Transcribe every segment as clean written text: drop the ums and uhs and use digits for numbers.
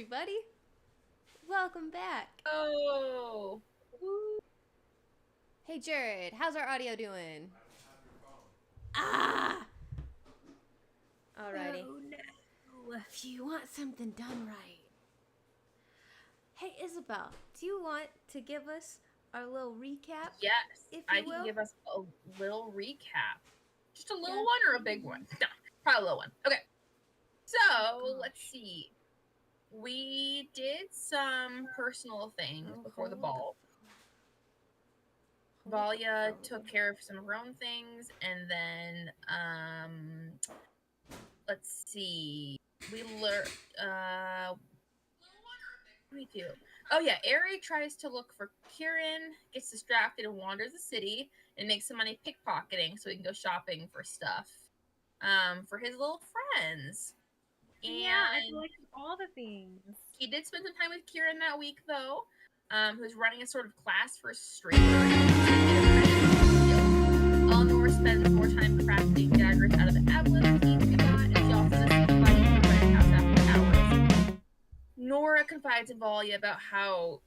everybody. Welcome back. Oh. Woo. Hey, Jared, how's our audio doing? Ah! Alrighty. Oh no. If you want something done right. Hey, Isabel, do you want to give us our little recap? Yes, If I you can will. give us a little recap. Just a little Yeah. one or a big one? No, probably a little one. Okay. So, Oh, let's gosh. see. We did some personal things Oh, before the hold the ball. phone. Hold the Valia phone. took care of some of her own things, and then, let's see. We learned, what do we do? Oh yeah, Ari tries to look for Kieran, gets distracted and wanders the city and makes some money pickpocketing so he can go shopping for stuff. For his little friends. Yeah, I And collected all the things. he did spend some time with Kieran that week though, who's running a sort of class for strangers. Eleanor spends more time crafting daggers out of the aboleth he got, and she also does some fighting in the Red House after hours. Nora confides in Valia about how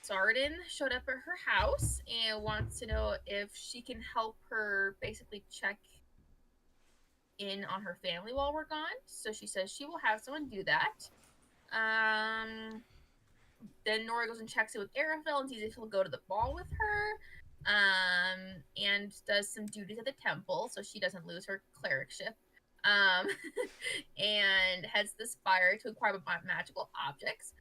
Sardin showed up at her house and wants to know if she can help her basically check in on her family while we're gone. So she says she will have someone do that. Then Nora goes and checks in with Arafel and sees if he'll go to the ball with her. And does some duties at the temple so she doesn't lose her clericship. And heads to the spire to acquire magical objects.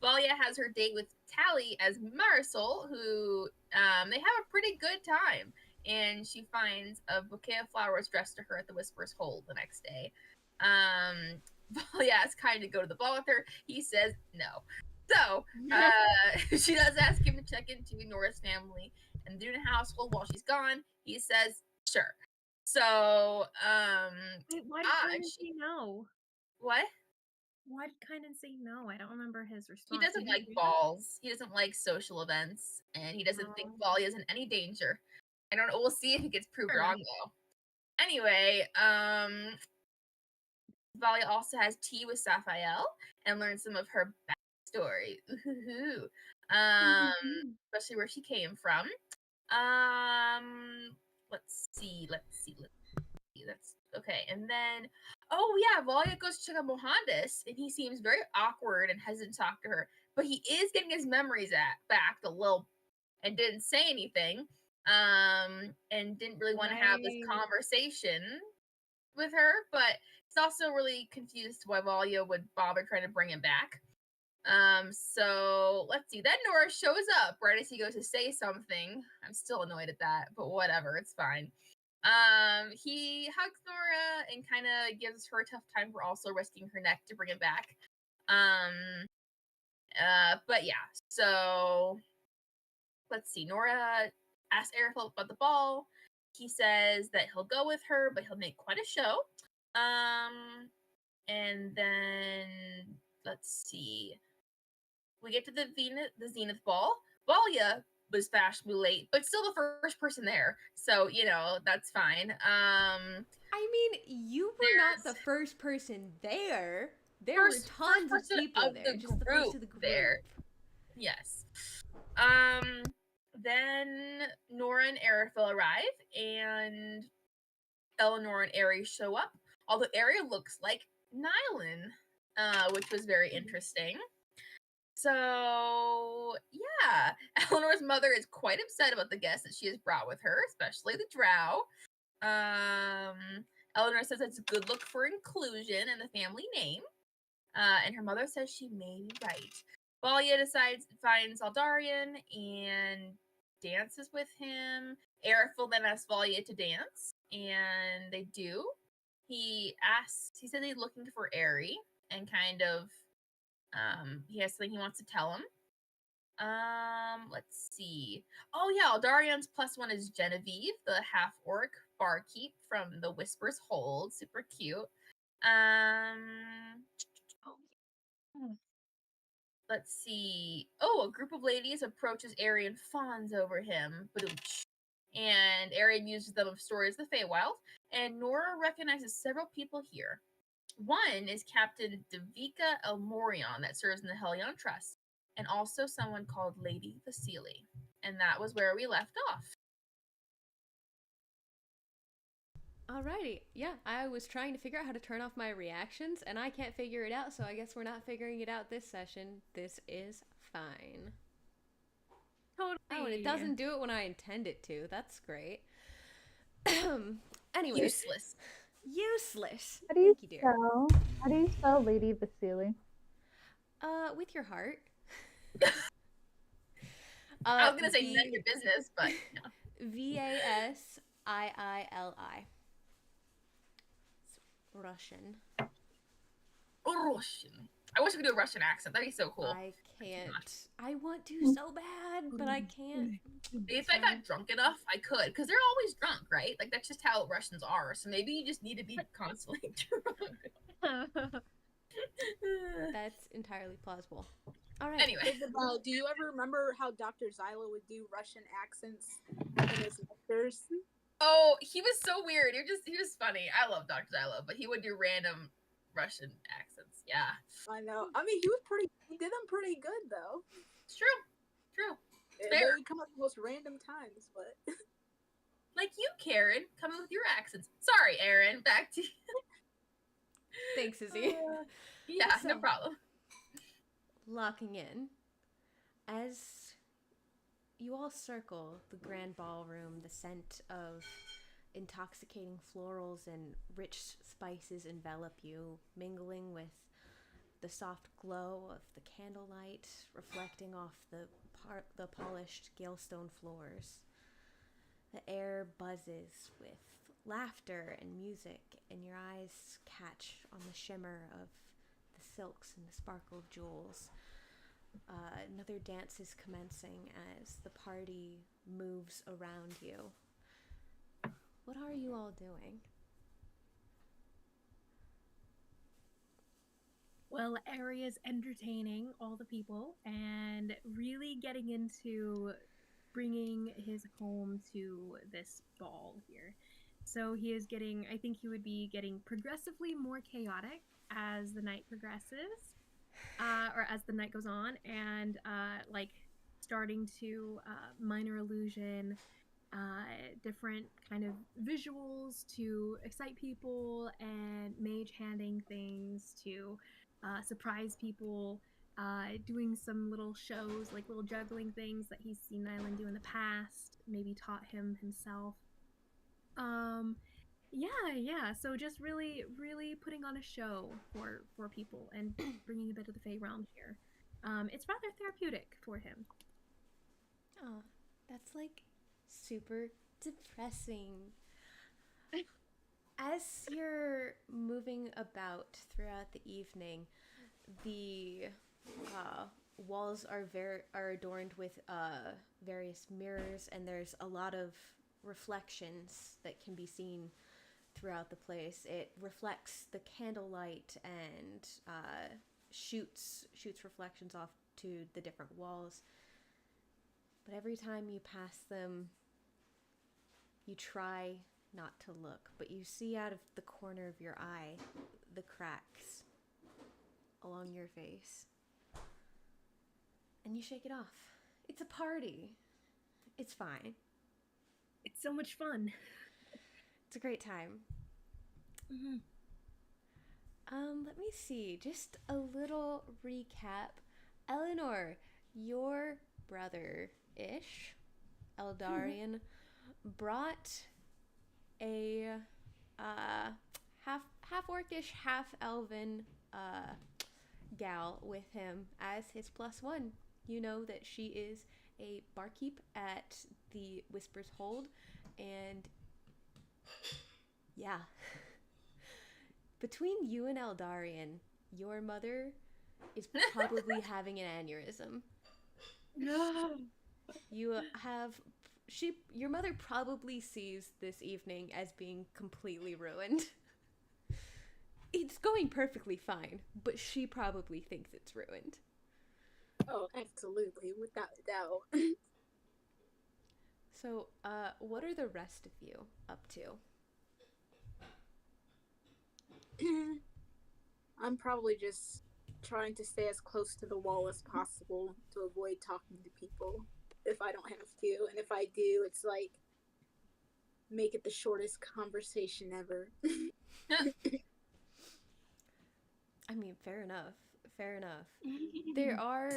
Valia has her date with Tally as Marisol, who they have a pretty good time. And she finds a bouquet of flowers dressed to her at the Whisper's Hold the next day. Valia asks Kai to go to the ball with her. He says no. So she does ask him to check into Nora's family and the Duna household while she's gone. He says sure. So Wait, why did Kynan say no? What? Why did Kynan say no? I don't remember his response. He doesn't like balls. He doesn't like social events, and he doesn't think Valia is in any danger. I don't know. We'll see if he gets proved wrong though. Anyway, Valia also has tea with Saphael and learns some of her backstory. Especially where she came from. Let's see. That's okay. And then, oh yeah, Valia goes to check out Mohandas, and he seems very awkward and hesitant to talk to her. But he is getting his memories back a little, and didn't say anything. And didn't really want to have this conversation with her. But he's also really confused why Valia would bother trying to bring him back. So let's see. Then Nora shows up right as he goes to say something. I'm still annoyed at that, but whatever, it's fine. He hugs Nora and kind of gives her a tough time for also risking her neck to bring him back. But yeah, so let's see. Nora asks Arafel about the ball. He says that he'll go with her, but he'll make quite a show. And then let's see. We get to the Zenith ball. Valia was fashionably late, but still the first person there. So, that's fine. I mean, you were not the first person there. There were tons of people there. Just the first of the group. There. Yes. Then Nora and Arafel arrive, and Eleanor and Ari show up. Although Ari looks like Nylan, which was very interesting. So, yeah, Eleanor's mother is quite upset about the guests that she has brought with her, especially the drow. Eleanor says it's a good look for inclusion in the family name. And her mother says she may be right. Valia finds Aldarian and dances with him. Arafel then asks Valia to dance, and they do. He said he's looking for Ari, and kind of he has something he wants to tell him. Let's see. Oh yeah, Aldarian's +1 is Genevieve, the half-orc barkeep from the Whisper's Hold. Super cute. Let's see. Oh, a group of ladies approaches Ari and fawns over him. And Ari amuses them of stories of the Feywild. And Nora recognizes several people here. One is Captain Devika Elmorion that serves in the Helion Trust, and also someone called Lady Vasili. And that was where we left off. Alrighty, yeah, I was trying to figure out how to turn off my reactions, and I can't figure it out, so I guess we're not figuring it out this session. This is fine. Totally. Oh, and it doesn't do it when I intend it to. That's great. Anyways. Useless. Useless. How do you Thank you, dear. How do you spell Lady Vasili? With your heart. I was gonna say none of your business, but no. Vasili. It's Russian. Russian. I wish I could do a Russian accent. That'd be so cool. I can't. I want to so bad, but I can't. If I got drunk enough, I could, because they're always drunk, right? Like, that's just how Russians are. So maybe you just need to be constantly drunk. That's entirely plausible. All right. Anyway. Isabel, do you ever remember how Dr. Zyla would do Russian accents in his lectures? Oh, he was so weird. He was funny. I love Dr. Zyla, but he would do random Russian accents. Yeah. I know. I mean, he did them pretty good, though. It's true. True. They would come at the most random times, but... Like you, Karen, coming with your accents. Sorry, Aaron. Back to you. Thanks, Izzy. Yeah, no problem. Locking in. As you all circle the grand ballroom, the scent of intoxicating florals and rich spices envelop you, mingling with the soft glow of the candlelight reflecting off the polished Galestone floors. The air buzzes with laughter and music, and your eyes catch on the shimmer of the silks and the sparkle of jewels. Another dance is commencing as the party moves around you. What are you all doing? Well, Aria's entertaining all the people and really getting into bringing his home to this ball here. So he is getting, I think he would be getting progressively more chaotic as the night progresses, or as the night goes on, and like starting to minor illusion, different kind of visuals to excite people, and mage handing things to surprise people, doing some little shows, like little juggling things that he's seen Nyland do in the past, maybe taught him himself. Yeah. So just really putting on a show for people and bringing a bit of the Fae realm here. It's rather therapeutic for him. Oh, that's like super depressing. As you're moving about throughout the evening, the walls are adorned with various mirrors, and there's a lot of reflections that can be seen throughout the place. It reflects the candlelight and shoots reflections off to the different walls. But every time you pass them, you try not to look, but you see out of the corner of your eye the cracks along your face. And you shake it off. It's a party. It's fine. It's so much fun. It's a great time. Mm-hmm. Let me see. Just a little recap. Eleanor, your brother-ish, Eldarion, brought a half orcish, half elven gal with him as his +1. You know that she is a barkeep at the Whisper's Hold, and yeah. Between you and Eldarion, your mother is probably having an aneurysm. No. Your mother probably sees this evening as being completely ruined. It's going perfectly fine, but she probably thinks it's ruined. Oh, absolutely, without a doubt. So, what are the rest of you up to? I'm probably just trying to stay as close to the wall as possible to avoid talking to people if I don't have to. And if I do, it's like make it the shortest conversation ever. I mean, fair enough. Fair enough. There are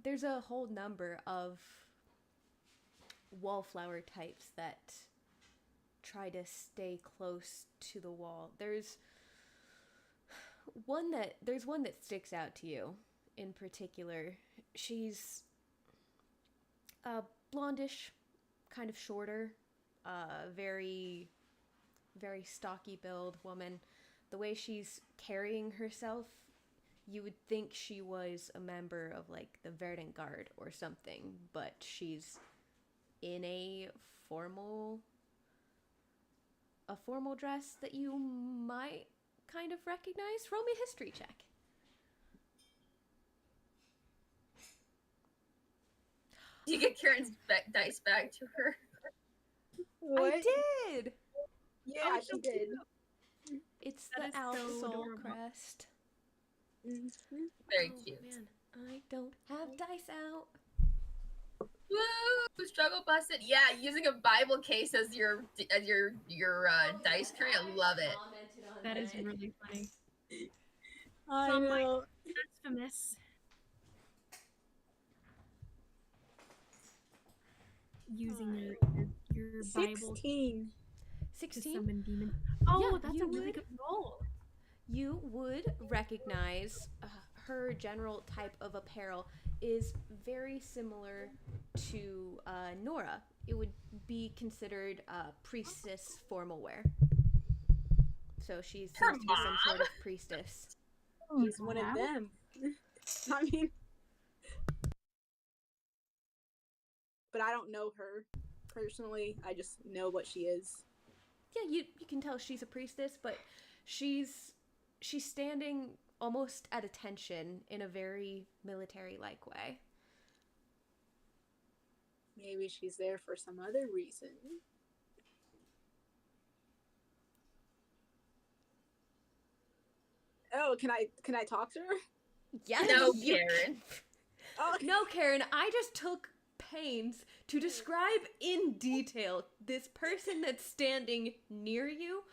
there's a whole number of wallflower types that try to stay close to the wall. There's one that sticks out to you in particular. She's blondish, kind of shorter, very very stocky build woman. The way she's carrying herself, you would think she was a member of like the Verdant Guard or something, but she's in a formal dress that you might kind of recognize. Roll me a history check. You get Karen's dice back to her. What? I did. Yeah, Oh, she did. It's That the is so Alfsol adorable. crest. Very Oh, cute. man, I don't have dice out. Woo! Struggle busted. Yeah, using a Bible case as your dice tray. I love it. That is really funny. I So my- know. Blasphemous. Using your Bible 16. to 16. summon demons. Oh, Yeah, that's you a really would- good roll. You would recognize her general type of apparel is very similar to Nora. It would be considered priestess formal wear. So she seems to be some sort of priestess. She's one of them. I mean, but I don't know her personally. I just know what she is. Yeah, you can tell she's a priestess, but she's standing almost at attention in a very military-like way. Maybe she's there for some other reason. Oh, can I talk to her? Yes, No, you- Karen. Oh, No, Karen, I just took pains to describe in detail this person that's standing near you.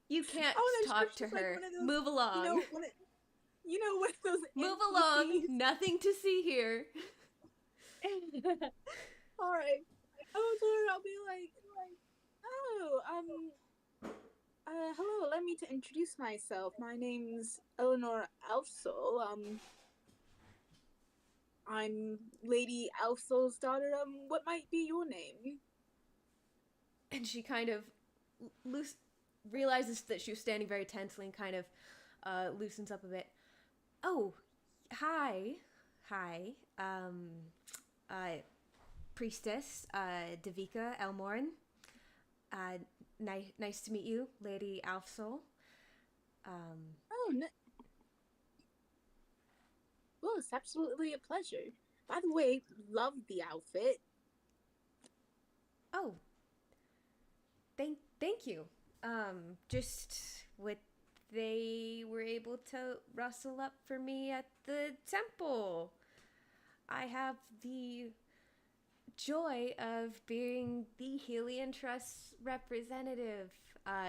You can't Oh, then talk she's to just like her. one of those- Move along. what those Move along. NPCs. Nothing to see here. All right. I'll be like, hello. Let me to introduce myself. My name's Eleanor Alfsol. I'm Lady Alfsol's daughter. What might be your name? And she kind of realizes that she was standing very tensely and kind of loosens up a bit. Oh, hi. Priestess, Davika Elmorn. Nice to meet you, Lady Alfsol. Oh, no. Well, it's absolutely a pleasure. By the way, love the outfit. Oh, thank you. Just what they were able to rustle up for me at the temple. I have the joy of being the Helion Trust's representative.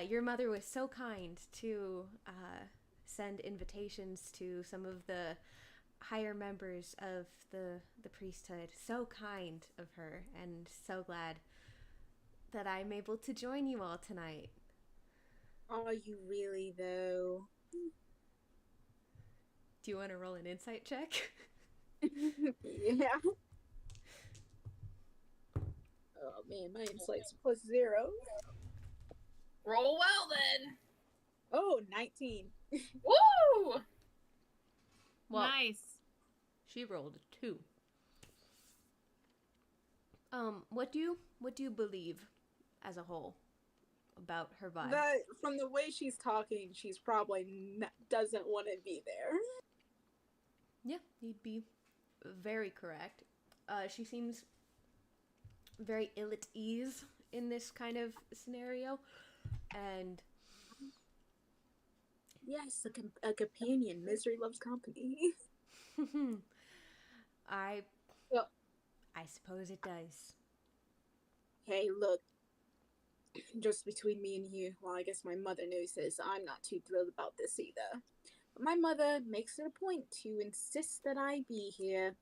Your mother was so kind to send invitations to some of the higher members of the priesthood. So kind of her, and so glad that I'm able to join you all tonight. Are you really, though? Do you want to roll an insight check? Yeah. Oh man, my insight's +0. Roll well then. Oh, 19. Woo! Well, Nice. she rolled a 2. What do you believe as a whole about her vibe? From the way she's talking, she's probably doesn't want to be there. Yeah, you'd be very correct. She seems very ill at ease in this kind of scenario, and Yes, a companion. Misery loves company. I Well, I suppose it does. hey, look, just between me and you, well, I guess my mother knows this. I'm not too thrilled about this either. But my mother makes it a point to insist that I be here.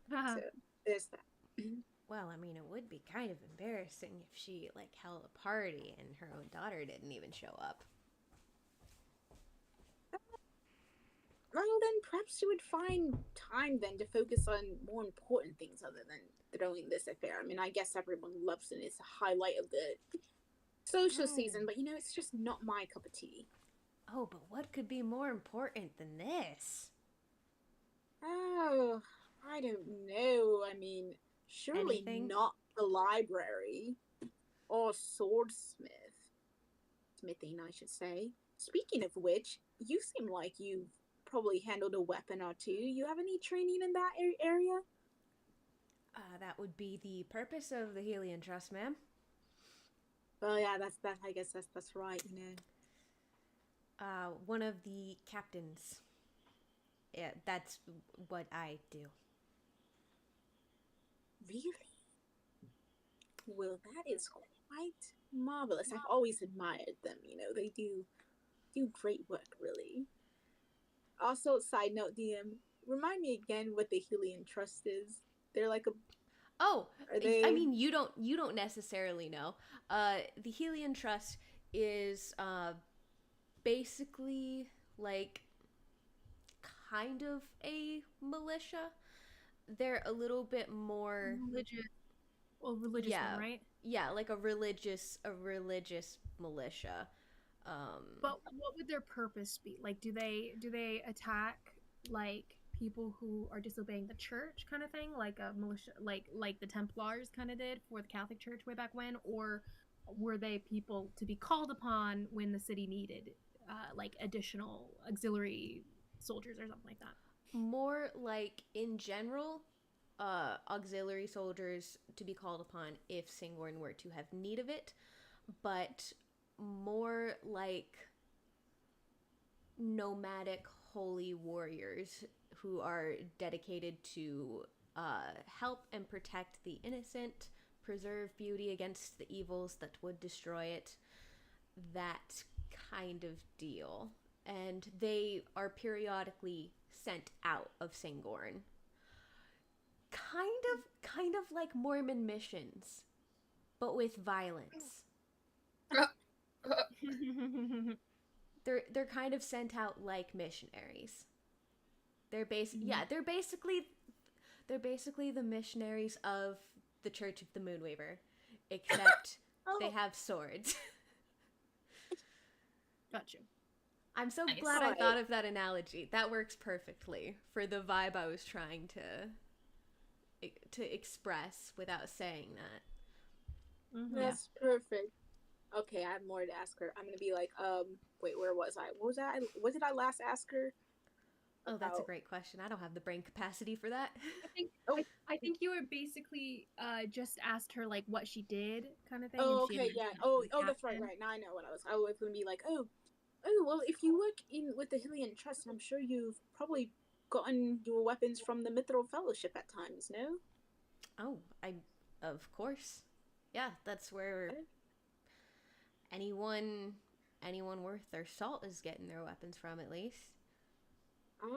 So there's that. Well, I mean, it would be kind of embarrassing if she like held a party and her own daughter didn't even show up. Well, then perhaps you would find time then to focus on more important things other than throwing this affair. I mean, I guess everyone loves it. It's a highlight of the social season, but it's just not my cup of tea. Oh, but what could be more important than this? Oh, I don't know. I mean, surely Anything? not the library or swordsmith. Smithing, I should say. Speaking of which, you seem like you've probably handled a weapon or two. You have any training in that area? That would be the purpose of the Helion Trust, ma'am. Well, yeah, that's. I guess that's right. One of the captains. Yeah, that's what I do. Really? Well, that is quite marvelous. I've always admired them. They do great work, really. Also, side note, DM, remind me again what the Helion Trust is. They're like a. Oh, Are they? I mean, you don't necessarily know. The Helion Trust is basically like kind of a militia. They're a little bit more Religious. Well, religious yeah, one, right? yeah, like a religious militia. But what would their purpose be? Like, do they attack like people who are disobeying the church, kind of thing, like a militia, like the Templars kind of did for the Catholic Church way back when, or were they people to be called upon when the city needed like additional auxiliary soldiers or something like that? More like in general, auxiliary soldiers to be called upon if Singorn were to have need of it, but more like nomadic holy warriors who are dedicated to help and protect the innocent, preserve beauty against the evils that would destroy it, that kind of deal. And they are periodically sent out of Singorn. Kind of like Mormon missions, but with violence. They're kind of sent out like missionaries. They're basically the missionaries of the Church of the Moonweaver, except they have swords. Gotcha. I'm so Nice. glad I thought of that analogy. That works perfectly for the vibe I was trying to express without saying that. Mm-hmm. That's perfect. Okay, I have more to ask her. I'm gonna be like, wait, where was I? What was that? What did I last ask her? Oh, that's a great question. I don't have the brain capacity for that. I think you were basically just asked her like what she did, kind of thing. Oh, and she had okay, yeah. mentioned Oh, the that's right. captain. Right now I know what I was. I was gonna be like, oh, well, if you work in with the Hylian Trust, I'm sure you've probably gotten your weapons from the Mithril Fellowship at times, no? Oh, of course. Yeah, that's where anyone worth their salt is getting their weapons from, at least. Ah,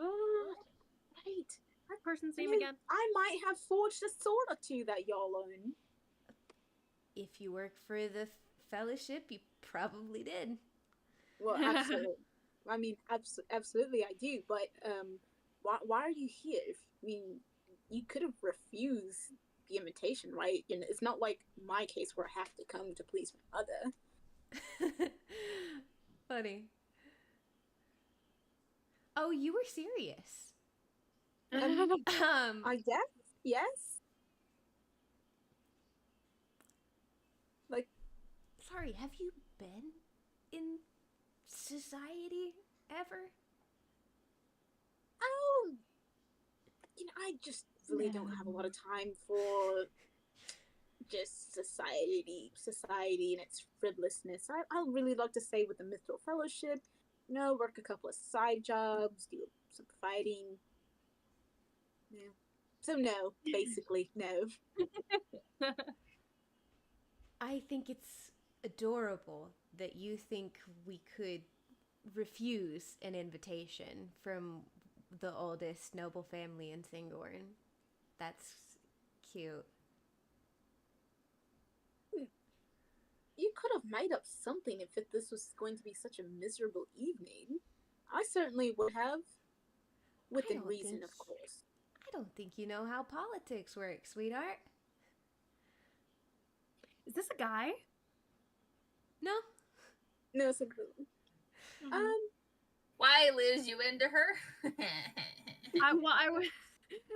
right. That person's I name mean, again? I might have forged a sword or two that y'all own. If you work for the fellowship, you probably did. Well, absolutely. I mean, absolutely, I do. But why are you here? I mean, you could have refused the invitation, right? It's not like my case where I have to come to please my mother. Funny. Oh, you were serious. I guess yes. Like, sorry, have you been in society ever? oh, I just really don't have a lot of time for just society and its frivolousness. I really love to stay with the Mithril Fellowship, work a couple of side jobs, do some fighting. No. So no, basically, no. I think it's adorable that you think we could refuse an invitation from the oldest noble family in Singorn. That's cute. You could have made up something if this was going to be such a miserable evening. I certainly would have. Within reason, of course. I don't think you know how politics work, sweetheart. Is this a guy? No? No, it's a girl. Why lose you into her?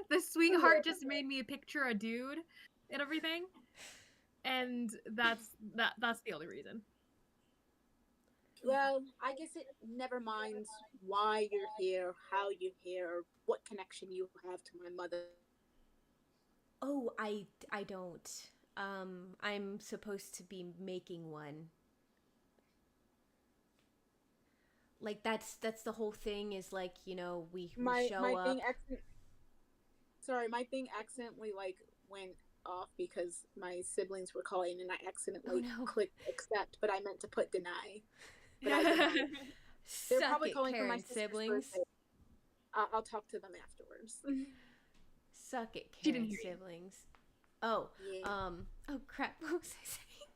The sweetheart just made me picture a dude and everything, and that's the only reason. Well, I guess it never minds why you're here, how you're here, what connection you have to my mother. Oh, I don't. I'm supposed to be making one. Like that's the whole thing is like, you know, we show up. My thing accidentally like went off because my siblings were calling and I accidentally clicked accept, but I meant to put deny. But I denied. They're probably calling for my siblings. Birthday. I'll talk to them afterwards. Suck it, Karen siblings. Oh, yeah. Oh crap! What was I saying?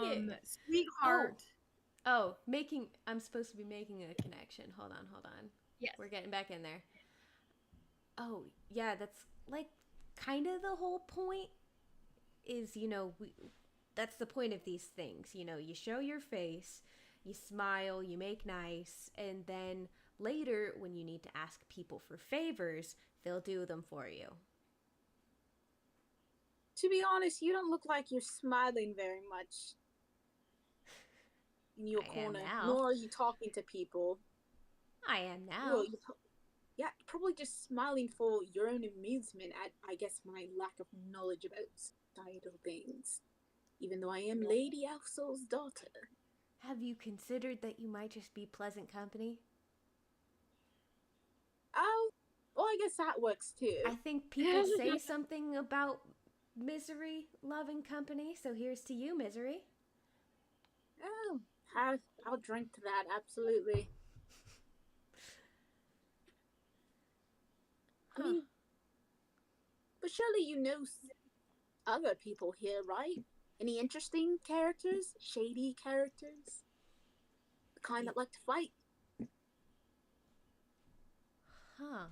Dang it, sweetheart. Oh, I'm supposed to be making a connection. Hold on. Yes, we're getting back in there. Oh yeah, that's like kind of the whole point. Is that's the point of these things. You know, you show your face, you smile, you make nice, and then later when you need to ask people for favors, they'll do them for you. To be honest, you don't look like you're smiling very much in your corner, nor are you talking to people. I am now. Well, yeah, probably just smiling for your own amusement at, I guess, my lack of knowledge about societal things. Even though I am Lady Alfsol's daughter. Have you considered that you might just be pleasant company? Oh, well, I guess that works too. I think people say something about Misery loving company, so here's to you, Misery. Oh, I'll drink to that, absolutely. I mean, but surely you know other people here, right? Any interesting characters? Shady characters? The kind that like to fight? Huh.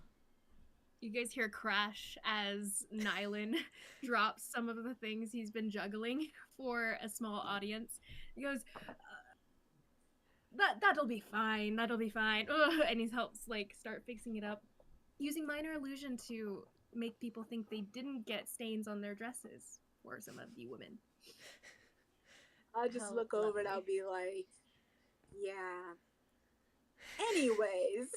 You guys hear Crash as Nylan drops some of the things he's been juggling for a small audience. He goes, that'll be fine. That'll be fine. Ugh. And he helps start fixing it up, using minor illusion to make people think they didn't get stains on their dresses for some of the women. I'll just look over and I'll be like, yeah. Anyways.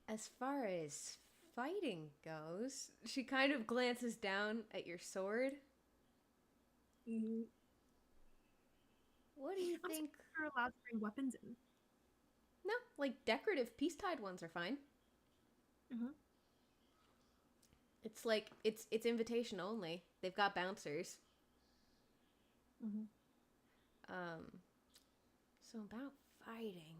As far as fighting goes, she kind of glances down at your sword. Mm-hmm. What do you think? You're allowed to bring weapons in. No, decorative piece-tied ones are fine. Mm-hmm. It's it's invitation only. They've got bouncers. Mm-hmm. So about fighting.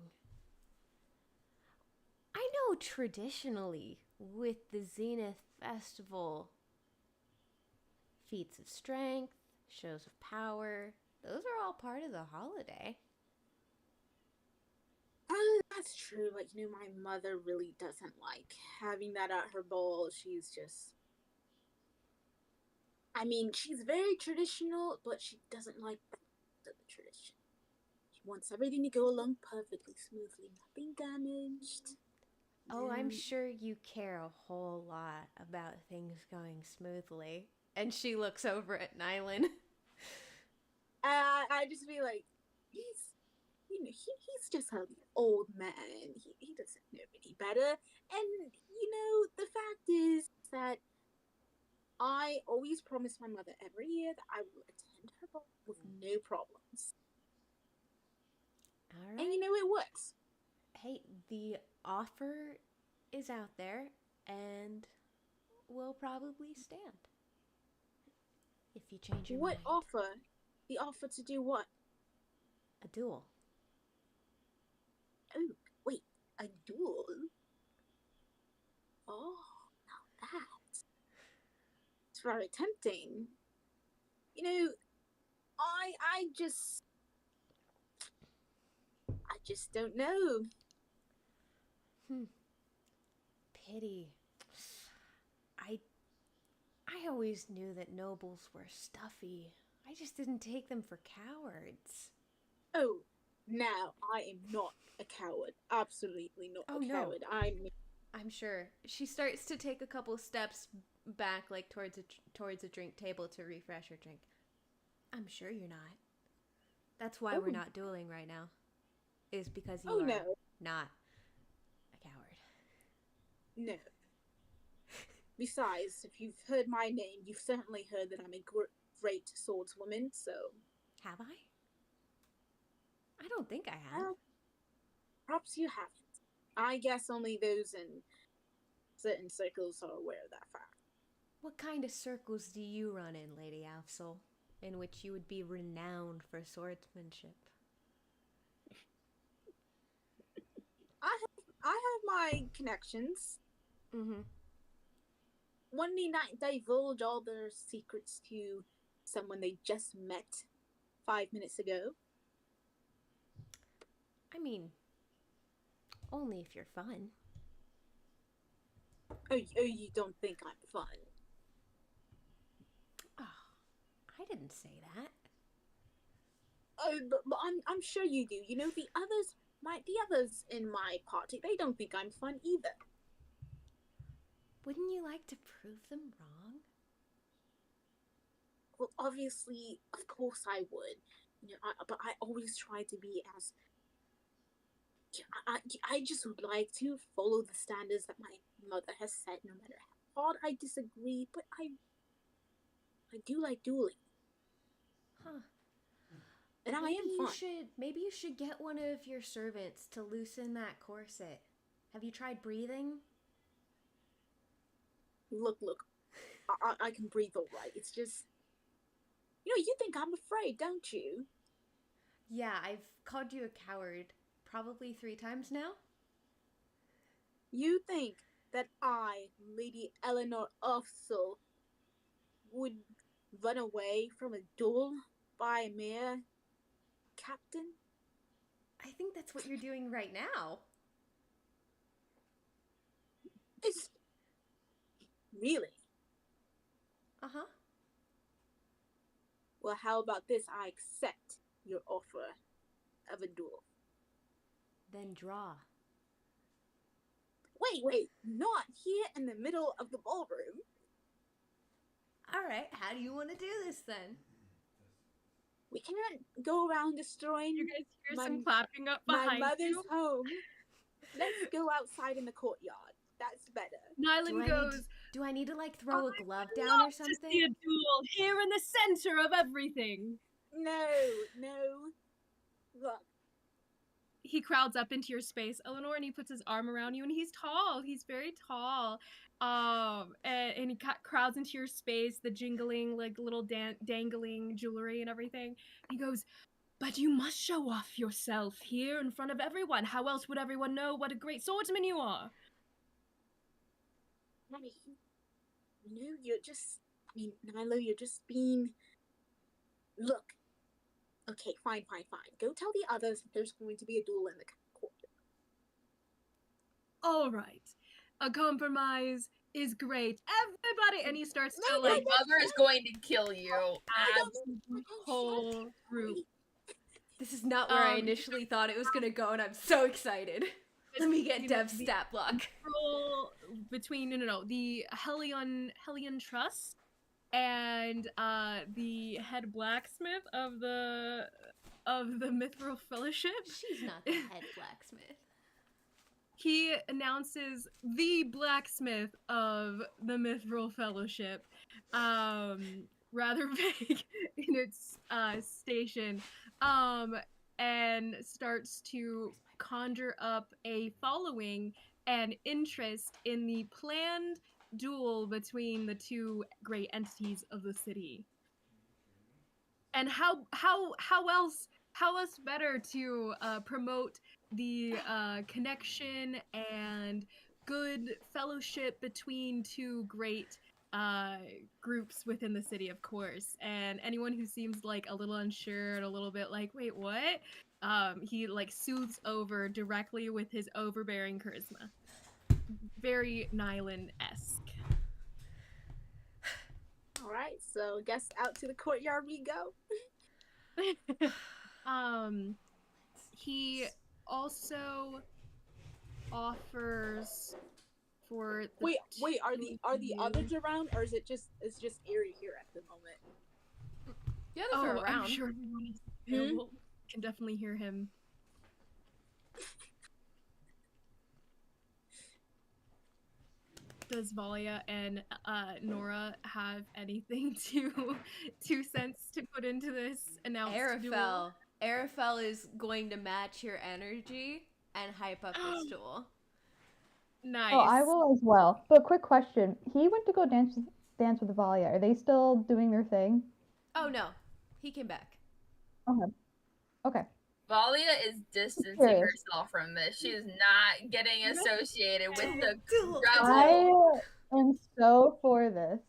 I know traditionally with the Zenith Festival, feats of strength, shows of power, those are all part of the holiday. That's true, but my mother really doesn't like having that at her ball. She's just... I mean, she's very traditional, but she doesn't like the tradition. She wants everything to go along perfectly smoothly, nothing damaged. Oh, I'm sure you care a whole lot about things going smoothly. And she looks over at Nylan. I just be like, he's just an old man. He doesn't know any better. And, the fact is that I always promise my mother every year that I will attend her ball with no problems. All And right. you know, it works. Hey, the offer is out there and will probably stand if you change your What mind. offer? The offer to do what? A duel. Oh, wait, a duel? Oh, now that's very tempting. You know, I just don't know. Hmm. Pity. I I always knew that nobles were stuffy. I just didn't take them for cowards. Oh, now I am not a coward. Absolutely not Oh a no, coward. I'm sure. She starts to take a couple steps back, like towards a drink table to refresh her drink. I'm sure you're not. That's why we're Oh, not dueling right now. Is because you oh are no, not a coward. no. Besides, if you've heard my name, you've certainly heard that I'm a great swordswoman. So, Have I? I don't think I have. well, perhaps you haven't. I guess only those in certain circles are aware of that fact. What kind of circles do you run in, Lady Alfsol, in which you would be renowned for swordsmanship? I have my connections. Mm-hmm. One need not divulge all their secrets to someone they just met 5 minutes ago. I mean, only if you're fun. Oh, you don't think I'm fun? Oh, I didn't say that. Oh, but I'm sure you do. You know, the others in my party, they don't think I'm fun either. Wouldn't you like to prove them wrong? Well, obviously, of course I would. You know, but I always try to be as. I just would like to follow the standards that my mother has set, no matter how hard I disagree. But I do like dueling, Huh. and I am fun. Maybe you should get one of your servants to loosen that corset. Have you tried breathing? Look, I can breathe all right. It's just, you think I'm afraid, don't you? Yeah, I've called you a coward probably 3 times now. You think that I, Lady Eleanor Alfsol, would run away from a duel by a mere captain? I think that's what you're doing right now. It's really. Uh-huh. Well, how about this? I accept your offer of a duel. Then draw. Wait, not here in the middle of the ballroom. All right, how do you want to do this then? We cannot go around destroying You guys hear my, some clapping up my behind mother's you. home. Let's go outside in the courtyard. That's better. Nylan goes, Do I need to like throw a glove "I'd down or love to something? see a duel here in the center of everything." No. Look, He crowds up into your space, Eleanor, and he puts his arm around you, and he's tall. He's very tall. And he crowds into your space, the jingling, like little dangling jewelry and everything. He goes, "But you must show off yourself here in front of everyone. How else would everyone know what a great swordsman you are?" honey, Nyla, you're just being. Look. Okay, fine. Go tell the others that there's going to be a duel in the court. All right, a compromise is great. Everybody, and he starts to No, My like mother is going to kill you. the whole group. This is not where I initially thought it was gonna go, and I'm so excited. Let me get Dev's stat block. Roll between the Hellion Trust and the head blacksmith of the Mithril Fellowship. She's not the head blacksmith. He announces the blacksmith of the Mithril Fellowship, rather vague in its station, and starts to conjure up a following and interest in the planned duel between the two great entities of the city. And how else better to promote the connection and good fellowship between two great groups within the city, of course. And anyone who seems like a little unsure and a little bit like, wait, what? He like soothes over directly with his overbearing charisma. Very Nylan-esque. All right, so guess out to the courtyard we go. He also offers for the Wait, are two the of you- others around, or is it's just Eerie here at the moment? The others are Oh, around. I'm sure everyone is available. Can definitely hear him. Does Valia and Nora have anything to 2 cents to put into this announced duel? Arafel is going to match your energy and hype up this duel. Nice. Oh, I will as well. But quick question: he went to go dance with Valia. Are they still doing their thing? Oh no, he came back. Okay. Okay. Valia is distancing Curious. herself from this. She is not getting associated with the I rebel. am so for this.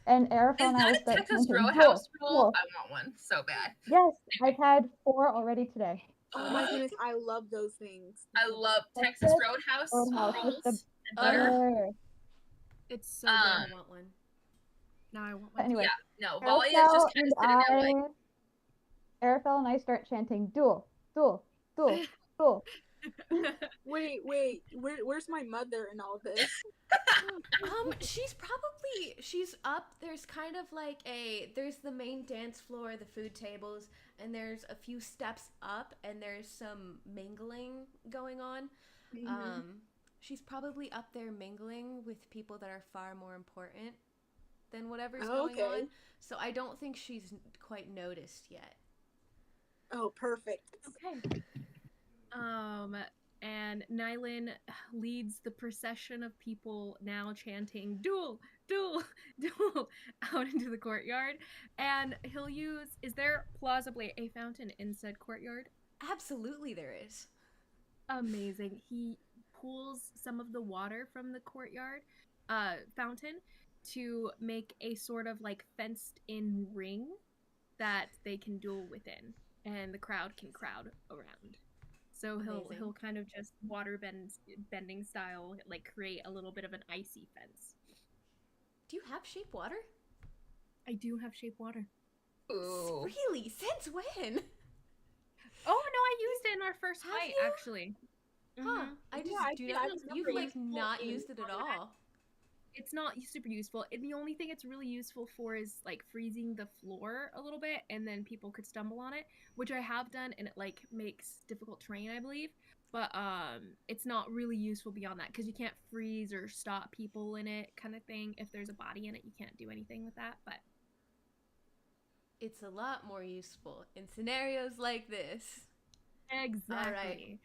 And Arafel Is and I will that a start Texas chanting, Roadhouse rule? duel. I want one so bad. Yes, I've had 4 already today. Oh my goodness, I love those things. I love Texas Texas Roadhouse Roadhouse with rolls the and butter. butter. It's so good. I want one. Now I want one. Anyway, Yeah, no, Valia is just kind of sitting there like, Arafel and I start chanting, duel, duel, duel, duel. Wait, where's my mother in all this? She's up. There's kind of like there's the main dance floor, the food tables, and there's a few steps up, and there's some mingling going on. She's probably up there mingling with people that are far more important than whatever's going on. So I don't think she's quite noticed yet. Oh, perfect. Okay. And Nylan leads the procession of people now chanting duel, duel, duel out into the courtyard. And he'll use, is there plausibly a fountain in said courtyard? Absolutely there is. Amazing. He pulls some of the water from the courtyard fountain to make a sort of like fenced in ring that they can duel within, and the crowd can crowd around. So he'll kind of just bending style, like create a little bit of an icy fence. Do you have shape water? I do have shape water. ooh. Really? Since when? Oh no, I used it in our first Have fight you? actually. Huh? I just I do think not. I You've remember like you not told me. used it at all. It's not super useful. The only thing it's really useful for is like freezing the floor a little bit, and then people could stumble on it, which I have done, and it like makes difficult terrain, I believe. But it's not really useful beyond that because you can't freeze or stop people in it, kind of thing. If there's a body in it, you can't do anything with that. But It's a lot more useful in scenarios like this. exactly.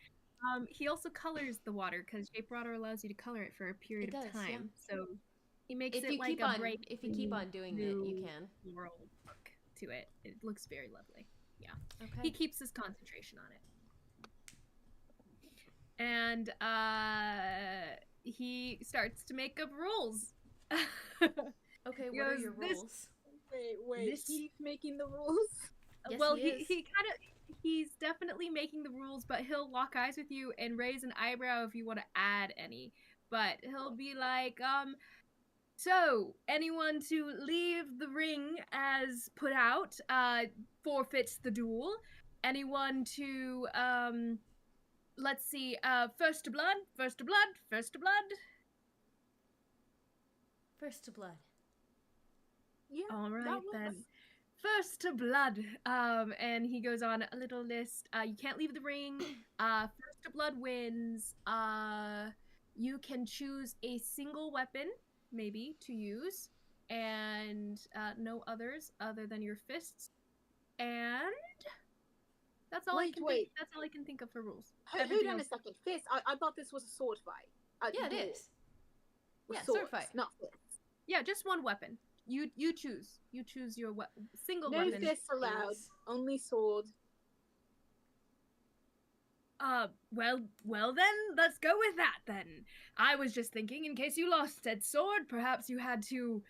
He also colors the water because shape water allows you to color it for a period It of does, time. yeah. So he makes If it you like keep a on, bright if you keep on doing it, you blue can. floral look to it. It looks very lovely. Yeah. Okay. He keeps his concentration on it. And he starts to make up rules. Okay, He what are goes, your "This- rules? Wait, This- he's making the rules? Yes, well, he is. he's definitely making the rules, but he'll lock eyes with you and raise an eyebrow if you want to add any. But he'll be like, so anyone to leave the ring as put out, forfeits the duel. Anyone to, let's see, first to blood, first to blood, first to blood. First to blood. Yeah. All right, that then. works. First to blood. And he goes on a little list. You can't leave the ring. First to blood wins. You can choose a single weapon, maybe, to use, and no others other than your fists. And That's all Wait, wait. That's all I can think of for rules. Hold Everything on a else- second. Fist. I thought this was a sword fight. Yeah, it Duel is. with Yeah, sword swords, fight. not fists. Yeah, just one weapon. You choose. You choose your single No weapon. fists allowed. is- Only sword. Well then, let's go with that then. I was just thinking, in case you lost said sword, perhaps you had to,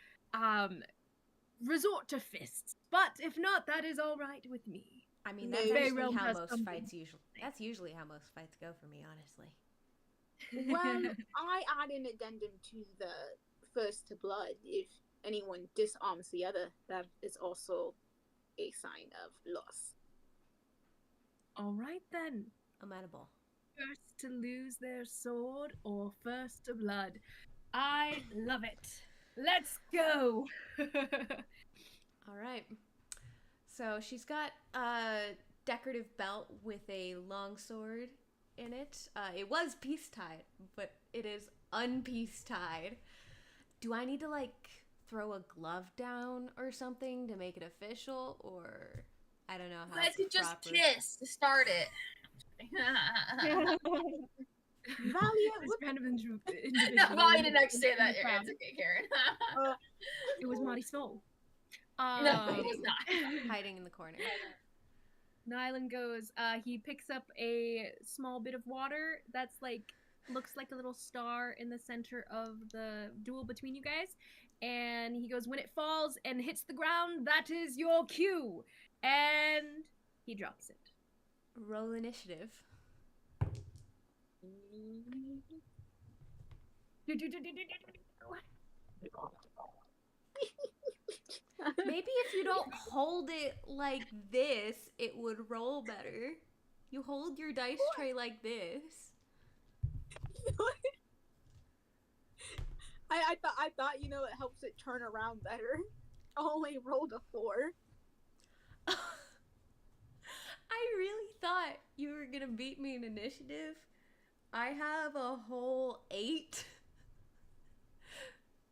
resort to fists. But if not, that is all right with me. I mean, No, that's Fey actually Realm how has most something. fights usually. That's usually how most fights go for me, honestly. Well, I add an addendum to the first to blood. If anyone disarms the other, that is also a sign of loss. All right then. Amenable. First to lose their sword or first to blood. I love it. Let's go. All right. So she's got a decorative belt with a long sword in it. It was piece tied, but it is unpiece tied. Do I need to throw a glove down or something to make it official, or I don't know how Let's it's just proper. kiss to start it. Valiant, This what random individual. No, Molly didn't actually say in that. the crowd. It's okay, Karen. It was Marty's soul. No, it was not. Hiding in the corner. Nylan goes, he picks up a small bit of water that's looks like a little star in the center of the duel between you guys. And he goes, when it falls and hits the ground, that is your cue. And he drops it. Roll initiative. Maybe if you don't hold it like this, it would roll better. You hold your dice tray like this. I thought it helps it turn around better. I only rolled a 4. I really thought you were gonna beat me in initiative. I have a whole 8.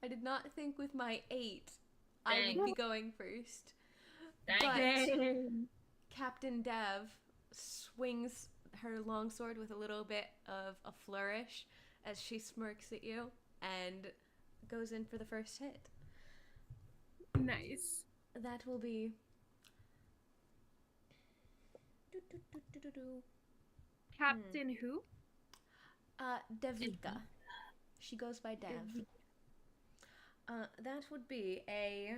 I did not think with my 8 I would be going first. Dang. But Dang. Captain Dev swings her longsword with a little bit of a flourish as she smirks at you and goes in for the first hit. Nice. That will be Captain who? Devika. She goes by Dev. That would be a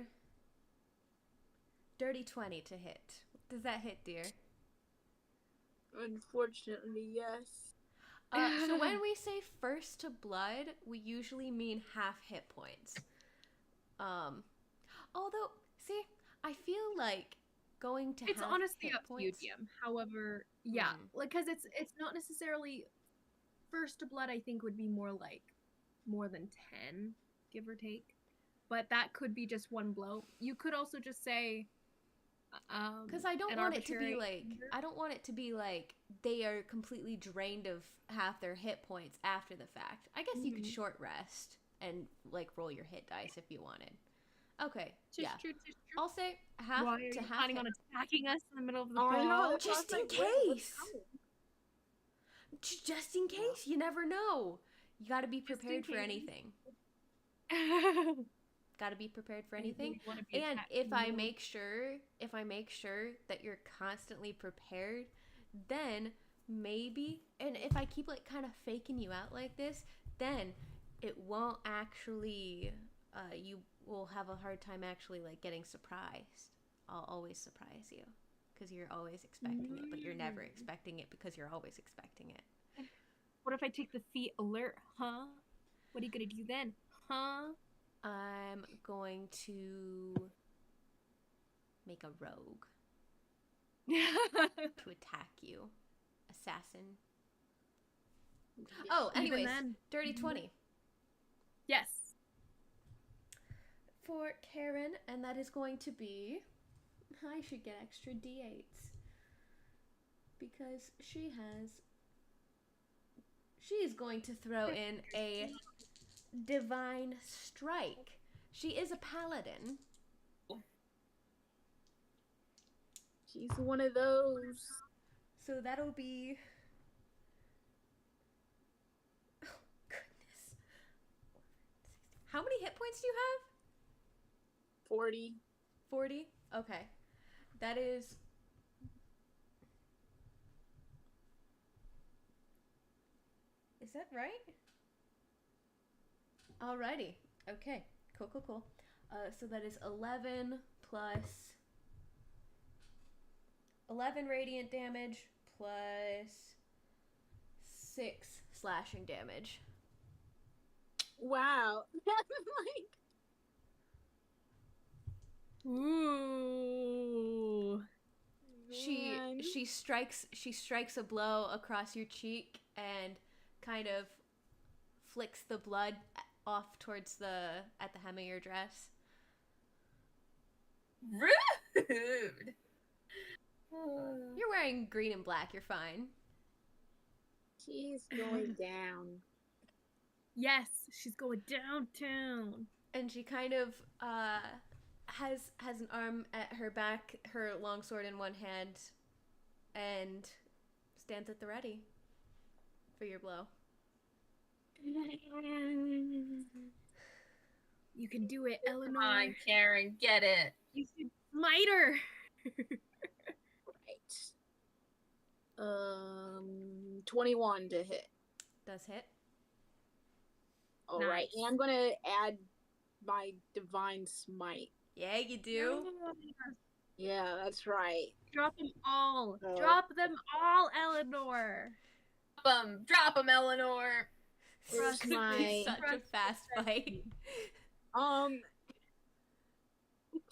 dirty 20 to hit. Does that hit, dear? Unfortunately, yes. So when we say first to blood, we usually mean half hit points. Although, see, I feel like going to It's half honestly hit up to you, points. DM. However, yeah, Hmm. because it's not necessarily first to blood. I think would be more than 10, give or take. But that could be just one blow. You could also just say, Because I don't an want it to be arbitrary like number. I don't want it to be like they are completely drained of half their hit points after the fact. I guess you could Mhm. short rest and roll your hit dice if you wanted. Okay, Just yeah. true, just true. I'll say half Why are to you half planning hit. on attacking us in the middle of the I know, brawl? that's why I was Just in like, wait, what's case. coming? Just in case, you never know. You got to be Just in prepared for case. anything. Got to be prepared for I anything. really wanna be And attacked in if the I middle. make sure that you're constantly prepared, then maybe, and if I keep kind of faking you out like this, then it won't actually you will have a hard time actually getting surprised. I'll always surprise you because you're always expecting it, but you're never expecting it because you're always expecting it. What if I take the feat alert, huh? What are you gonna do then, huh? I'm going to make a rogue to attack you. Assassin. Oh, Even anyways, then. dirty 20 Yes. for Karen, and that is going to be. I should get extra d8s because she is going to throw in a divine strike. She is a paladin. She's one of those. So that'll be... Oh, goodness. How many hit points do you have? 40. 40? Okay. That is... Is that right? Alrighty. Okay. Cool. So that is 11 plus 11 radiant damage plus 6 slashing damage. Wow. That's like Ooh. man. She strikes a blow across your cheek and kind of flicks the blood off towards at the hem of your dress. Rude. You're wearing green and black. You're fine. She's going down. Yes, she's going downtown. And she kind of has an arm at her back, her longsword in one hand, and stands at the ready for your blow. You can do it, Eleanor. Come on, Karen, get it. You should smite her. Right. 21 to hit. Does hit. All right, Nice. and I'm gonna add my divine smite. Yeah, you do. Yeah, that's right. Drop them all. Oh. Drop them all, Eleanor. Drop 'em, Eleanor. Where's It's gonna be my- such a fast fight.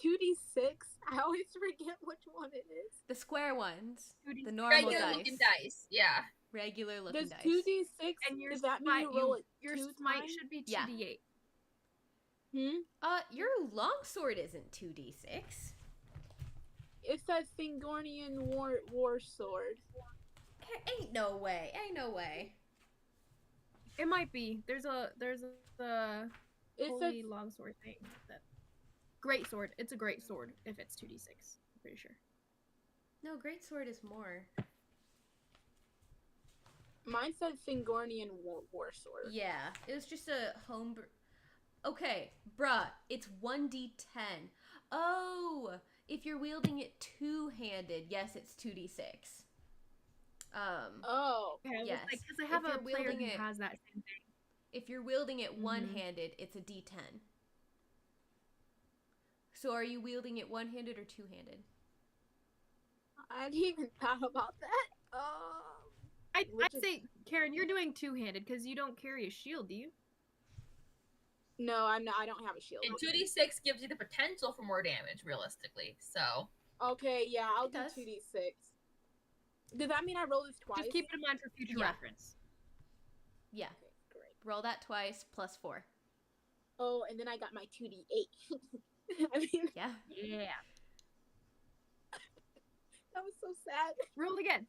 2d6. I always forget which one it is. The square ones, 2d6. the normal Regular dice, looking dice. Yeah. regular looking Does dice. 2d6? And your does that mean smite, you roll it your two smite times? should be Yeah. 2d8. Your longsword isn't 2d6. It's that Thingornian war sword. Ain't no way. Ain't no way. It might be. There's a It's holy a longsword thing. That great sword. It's a great sword if it's 2d6. I'm pretty sure. No, greatsword is more. mine said Thingornian war sword. Yeah, it was just a homebrew. Okay, bruh, it's 1d10. Oh, if you're wielding it two-handed, yes, it's 2d6. Oh, Okay, Yes. because I have If a you're player wielding who it- has that same thing. If you're wielding it Mhm. one-handed, it's a d10. So are you wielding it one-handed or two-handed? I hadn't even thought about that. I'd Which is- say, Karen, you're doing two-handed because you don't carry a shield, do you? No, I'm not. I don't have a shield. And 2d6 gives you the potential for more damage, realistically. So Okay, yeah, I'll It do does. 2d6. Does that mean I roll this twice? Just keep it in mind for future Yeah. reference. Yeah. Okay, great. Roll that twice, plus 4. Oh, and then I got my 2d8. I mean, Yeah. Yeah. that was so sad. Roll again.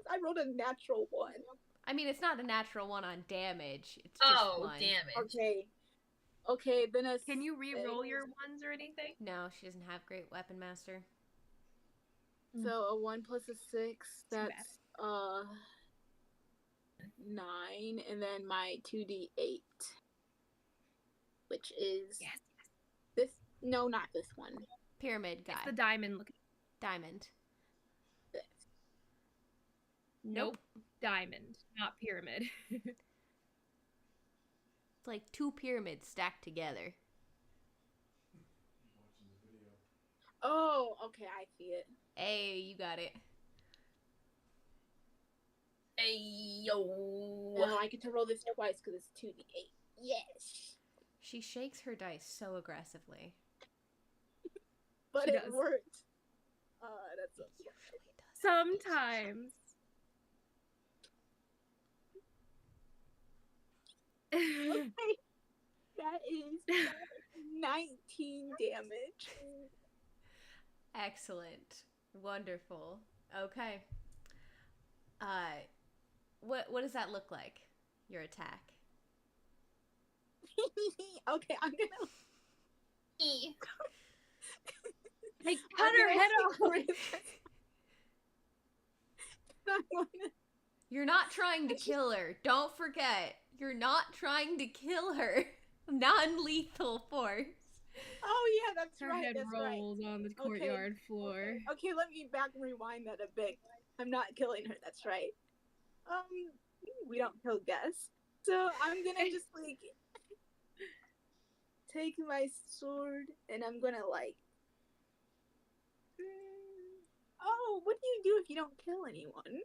I rolled a natural one. I mean, it's not a natural one on damage. It's just one. damage. Okay, then a Can you re-roll six. your ones or anything? No, she doesn't have great weapon master. So a 1 plus a 6, Too bad. that's 9, and then my 2d8, which is Yes. this. No, not this one. Pyramid guy. It's the diamond looking. Diamond. This. Nope. Diamond, not pyramid. It's like two pyramids stacked together. Oh, okay, I see it. Hey, you got it. Hey, yo. No, I get to roll this twice because it's 2d8. Yes, She shakes her dice so aggressively. but She it does. worked. That's so Usually does. Sometimes. Okay, that is 19 damage. Excellent. Wonderful. Okay. What does that look like? Your attack. Okay, I'm gonna. Hey, cut her head off. You're not trying to kill her. Don't forget. You're not trying to kill her. Non-lethal force. Oh yeah, that's Her right. head That's right. rolls on the courtyard floor. Okay, let me back and rewind that a bit. I'm not killing her. That's right. We don't kill guests. So I'm gonna just like take my sword and I'm gonna like. Oh, what do you do if you don't kill anyone?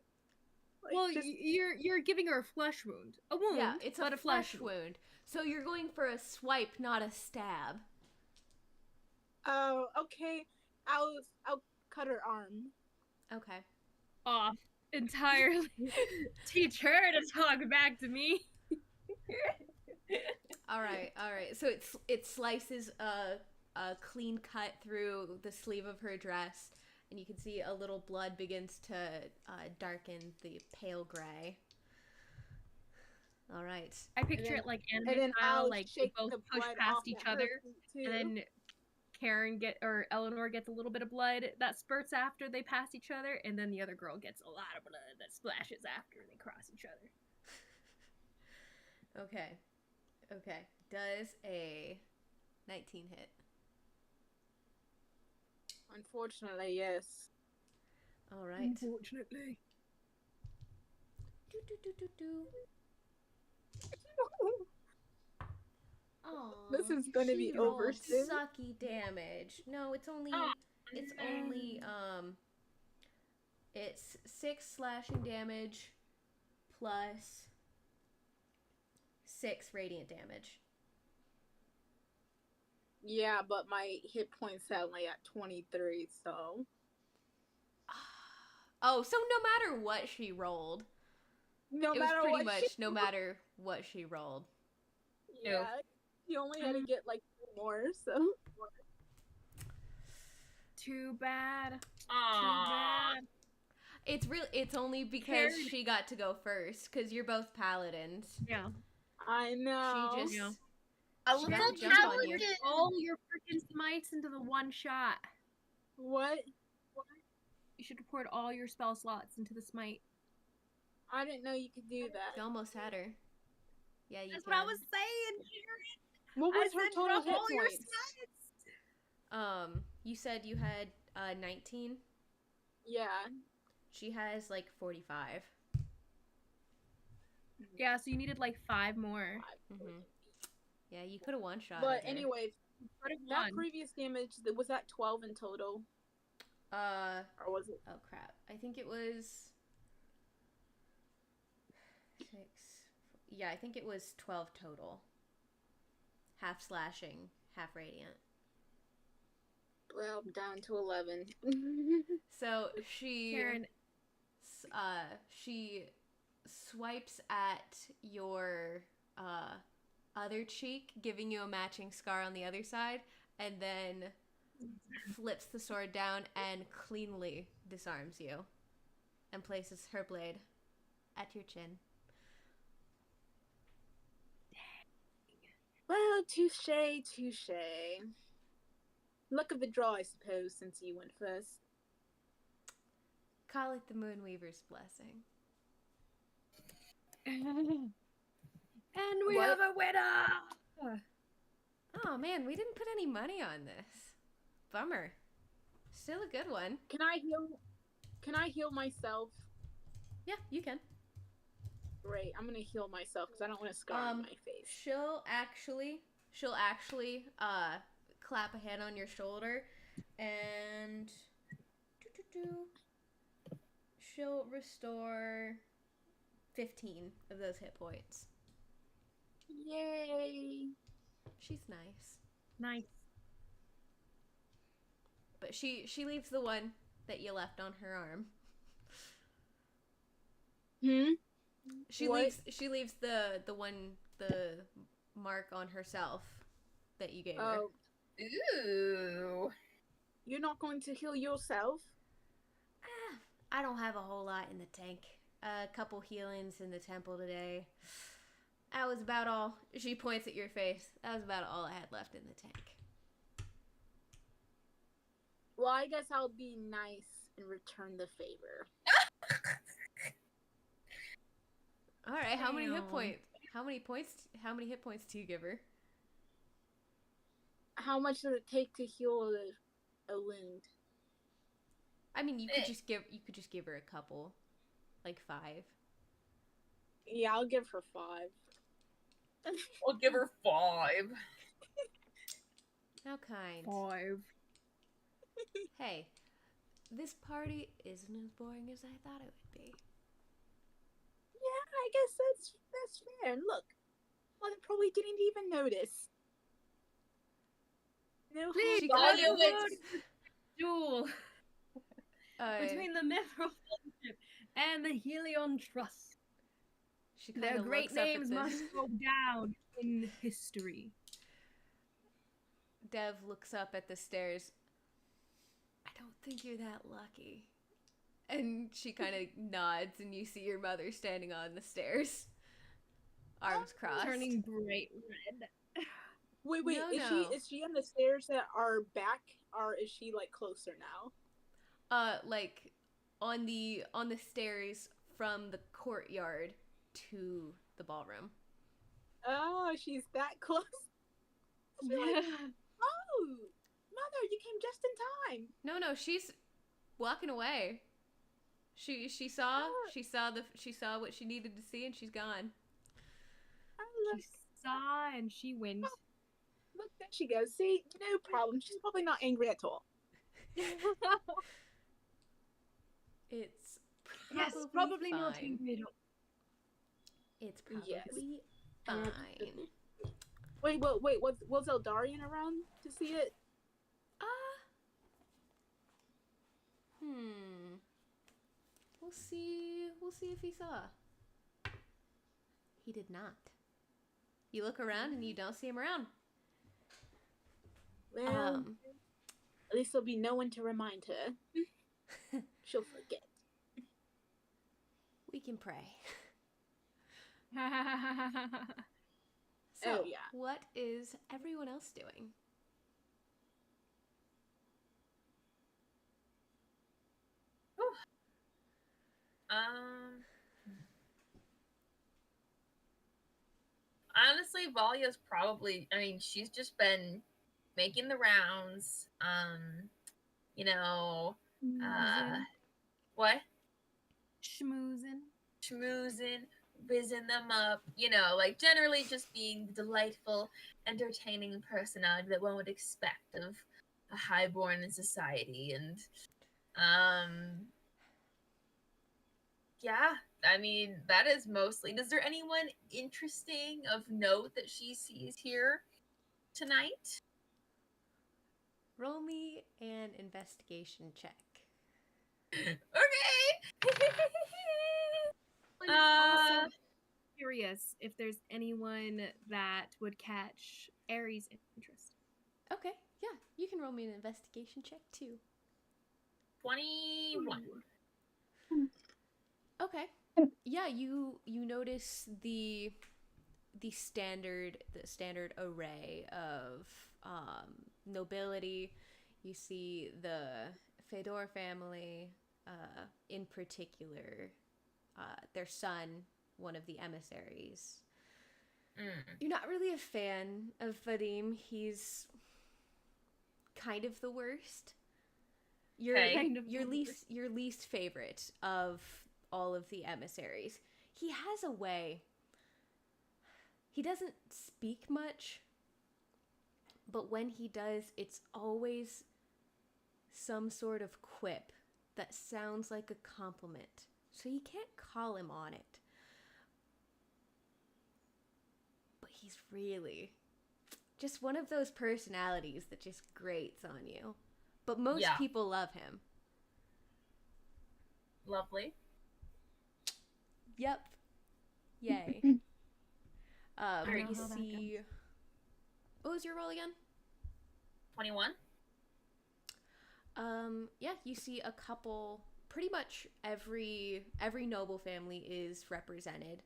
Like, Well, just you're giving her a flesh wound. A wound, Yeah, it's but a flesh wound. So you're going for a swipe, not a stab. oh, okay. I'll cut her arm. Okay. Off entirely. Teach her to talk back to me. All right. So it slices a clean cut through the sleeve of her dress, and you can see a little blood begins to darken the pale gray. All right. I picture then- it like And anime then style, I'll like they shake both the push blood past off each at her other, feet, too. and then Eleanor gets a little bit of blood that spurts after they pass each other, and then the other girl gets a lot of blood that splashes after they cross each other. Okay. Does a 19 hit? Unfortunately, yes. All right. Unfortunately. Do. Aw, This is gonna be she rolled over soon. sucky damage. No, it's only it's 6 slashing damage plus 6 radiant damage. Yeah, but my hit points are only at 23, so. Oh, so no matter what she rolled, No it was matter pretty what much she- no matter what she rolled. Yeah, you only had to get like 2 more, so. Too bad. Aww. Too bad. It's only because Karen- she got to go first, because you're both paladins. Yeah. I know. She just Yeah. A She little got jump on you. paladin. All your freaking smites into the one shot. What? You should pour all your spell slots into the smite. I didn't know you could do You that. almost had her. Yeah, you That's can. what I was saying, Karen. What was her I said total drop hit all your points? smites. You said you had 19. Yeah. She has like 45. Yeah, so you needed like 5 more. Mm-hmm. Yeah, you could have one shot. But anyways, Could have that won. previous damage, was that 12 in total? Or was it? Oh crap! I think it was 6. Yeah, I think it was 12 total. Half slashing, half radiant. Well, down to 11. So she Karen, she swipes at your other cheek, giving you a matching scar on the other side, and then flips the sword down and cleanly disarms you and places her blade at your chin. Well, touche. Luck of the draw, I suppose, since you went first. Call it the Moonweaver's blessing. and we What? have a winner. Oh man, we didn't put any money on this. Bummer. Still a good one. Can I heal myself? Yeah, you can. Great. I'm gonna heal myself because I don't want a scar on my face. She'll actually clap a hand on your shoulder and she'll restore 15 of those hit points. Yay! She's nice. Nice. But she leaves the one that you left on her arm. She What? leaves the mark on herself that you gave her. Oh, Ooh. you're not going to heal yourself? I don't have a whole lot in the tank. A couple healings in the temple today. That was about all. She points at your face. That was about all I had left in the tank. Well, I guess I'll be nice and return the favor. All right, how many hit Damn. points? How many hit points do you give her? How much does it take to heal a wound? I mean, you could just give her a couple, like 5. Yeah, I'll give her 5. I'll give her 5. How kind. 5. Hey, this party isn't as boring as I thought it would be. Yeah, I guess that's fair. Look, Mother probably didn't even notice. No, Please, She let's kind of- vote duel Uh, between the Mithril Fellowship and the Helion Trust. she kind Their of great looks up names at must this. go down in history. Dev looks up at the stairs. I don't think you're that lucky. And she kind of nods, and you see your mother standing on the stairs, arms crossed. Turning bright red. Wait, No, is she on the stairs that are back, or is she like closer now? Like on the stairs from the courtyard to the ballroom. Oh, she's that close. I feel like, oh, Mother, you came just in time. No, she's walking away. She saw what she needed to see, and she's gone. Oh, She saw and she went. look, there she goes. See, no problem. She's probably not angry at all. It's Yes, probably fine. not angry at all. It's probably Yes. fine. Wait, was Eldarian around to see it? We'll see if he saw. He did not. You look around and you don't see him around. Well, at least there'll be no one to remind her. She'll forget. We can pray. So, Oh, yeah. what is everyone else doing? Honestly, Valia's probably, I mean, she's just been making the rounds. You know, what? Schmoozing. Schmoozing, whizzing them up, you know, like generally just being the delightful, entertaining personality that one would expect of a highborn in society. And, yeah, I mean, that is mostly. Is there anyone interesting of note that she sees here tonight? Roll me an investigation check. Okay. Also curious if there's anyone that would catch Aries' interest. Okay, yeah, you can roll me an investigation check too. 21. Okay. Yeah, you notice the standard array of nobility. You see the Fedor family, in particular, their son, one of the emissaries. You're not really a fan of Vadim. He's kind of the worst. You're Okay. Kind of your the least favorite of all of the emissaries. He has a way. He doesn't speak much, but when he does, it's always some sort of quip that sounds like a compliment. So you can't call him on it. But he's really just one of those personalities that just grates on you. But most people love him. Lovely. Yep. Yay. know You how that see... What was your roll again? 21. Yeah, you see a couple... Pretty much every noble family is represented.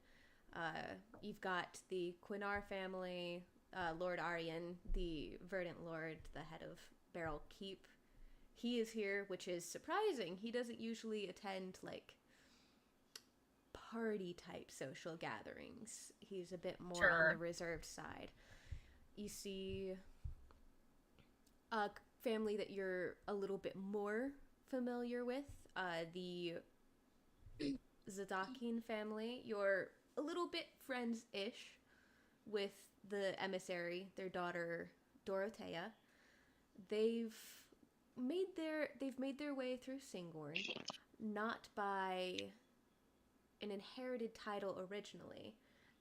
You've got the Quinar family, Lord Aryan, the Verdant Lord, the head of Beryl Keep. He is here, which is surprising. He doesn't usually attend, like, party type social gatherings. He's a bit more on Sure. the reserved side. You see a family that you're a little bit more familiar with, the Zadakin family. You're a little bit friends-ish with the emissary, their daughter Dorothea. They've made their way through Singorn, not by an inherited title originally.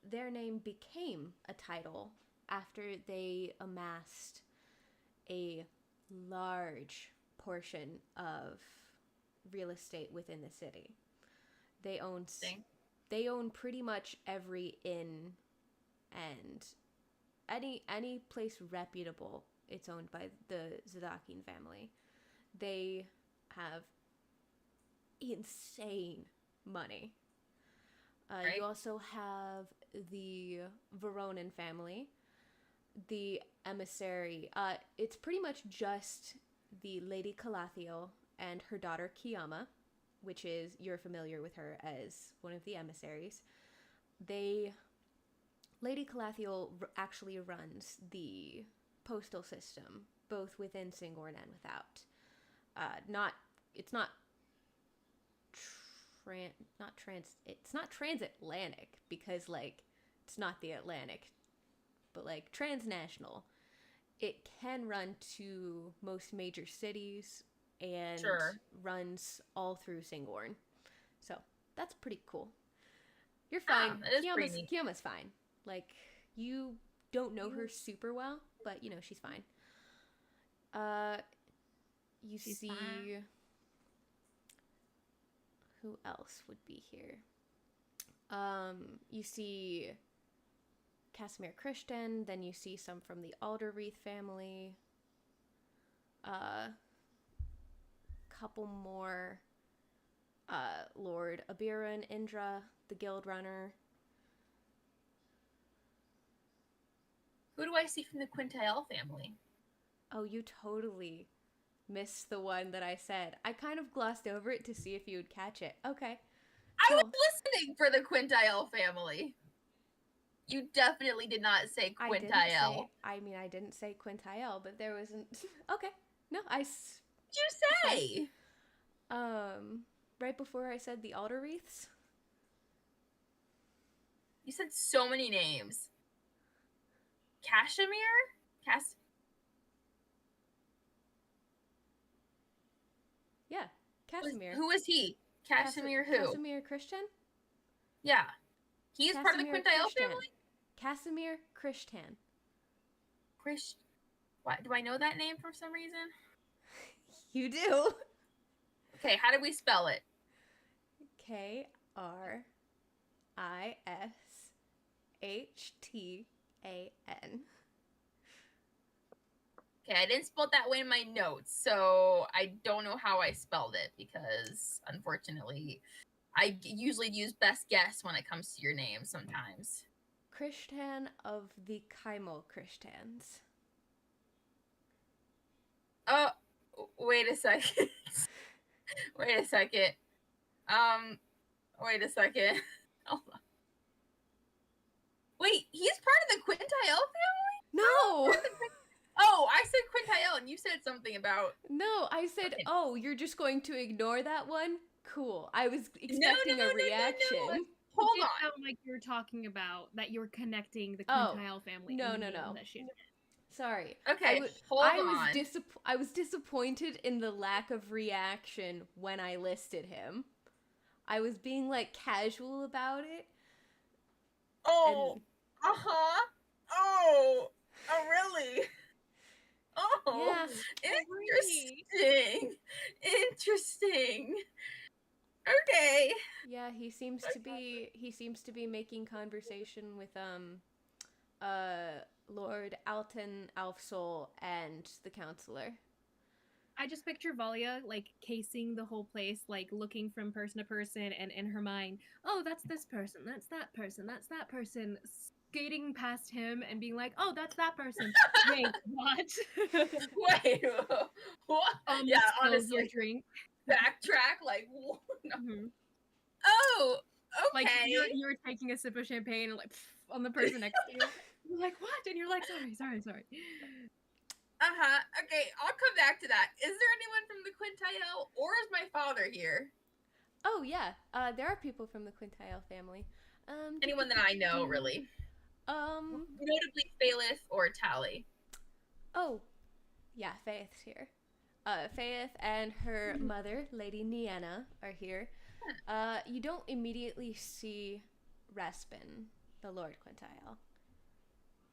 Their name became a title after they amassed a large portion of real estate within the city. They own pretty much every inn and any place reputable. It's owned by the Zadakin family. They have insane money. Right. You also have the Veronin family, the emissary. It's pretty much just the Lady Calathiel and her daughter Kiyama, which is, you're familiar with her as one of the emissaries. Lady Calathiel actually runs the postal system, both within Singorn and without. It's not transatlantic because, like, it's not the Atlantic, but, like, transnational. It can run to most major cities and Sure. runs all through Singorn. So that's pretty cool. You're fine. that is pretty neat. Kiyoma's fine. Like, you don't know her super well, but you know she's fine. You She's see fine. who else would be here? You see Casimir Christian, then you see some from the Alderreath family. Couple more. Lord Abira and Indra, the guild runner. Who do I see from the Quintail family? Oh, you totally missed the one that I said. I kind of glossed over it to see if you would catch it. Okay. I Cool. was listening for the Quintail family. You definitely did not say Quintail. I didn't say Quintail, but there wasn't. Okay. No, What did you say? right before I said the Alderreaths. You said so many names. Kashmir? Yeah, Casimir. Who is he? Kashmir who? Casimir Christian? Yeah. He's part of the Casimir Quintail Christian. family? Casimir Christian. What? Do I know that name for some reason? You do. Okay, how do we spell it? Krishtan. Okay, I didn't spell it that way in my notes, so I don't know how I spelled it because, unfortunately, I usually use best guess when it comes to your name sometimes. Christian of the Kaimo Christians. Oh, wait a second. Wait a second. Wait a second. Hold on. Wait, he's part of the Quintail family? No! Oh, I said Quintail and you said something about... No, I said, Okay. oh, you're just going to ignore that one? Cool. I was expecting no, a no, no, reaction. no. It Hold did on. sound like you were talking about that you're connecting the Oh, Quintail family. no, and no, the no. that she- Okay, Sorry. hold on. I was disappointed in the lack of reaction when I listed him. I was being, like, casual about it. Oh, uh-huh. Oh, really? Oh, Yeah. interesting. Okay. Yeah, he seems to be making conversation with Lord Alton Alfsol and the counselor. I just picture Valia like casing the whole place, like looking from person to person, and in her mind, oh, that's this person, that's that person, that's that person, skating past him and being like, oh, that's that person. Wait, what? Wait, what? Almost Yeah, spilled your honestly, drink. backtrack, like, what? No. Mhm. Oh, Like Okay. you were taking a sip of champagne and like on the person next to you. You're like, what? And you're like, sorry. Okay, I'll come back to that. Is there anyone from the Quintile, or is my father here? Oh yeah, there are people from the Quintile family. Anyone that I know, really. Notably Phalith or Tally. Oh, yeah, Faith's here. Faith and her mother, Lady Nienna, are here. You don't immediately see Respin, the Lord Quintile,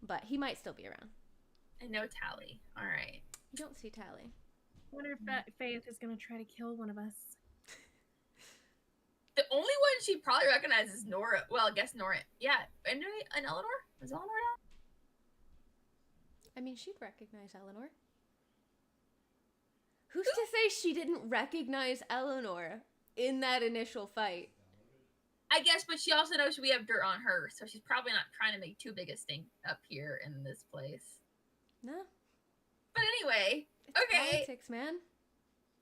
but he might still be around. I know Tally. All right. You don't see Tally. I wonder if Faith is gonna try to kill one of us. The only one she probably recognizes is Nora. Well, I guess Nora. Yeah, and Eleanor? Is Eleanor now? I mean, she'd recognize Eleanor. Who's to say she didn't recognize Eleanor in that initial fight? I guess, but she also knows we have dirt on her, so she's probably not trying to make too big a stink up here in this place. No. But anyway, It's okay. politics, man.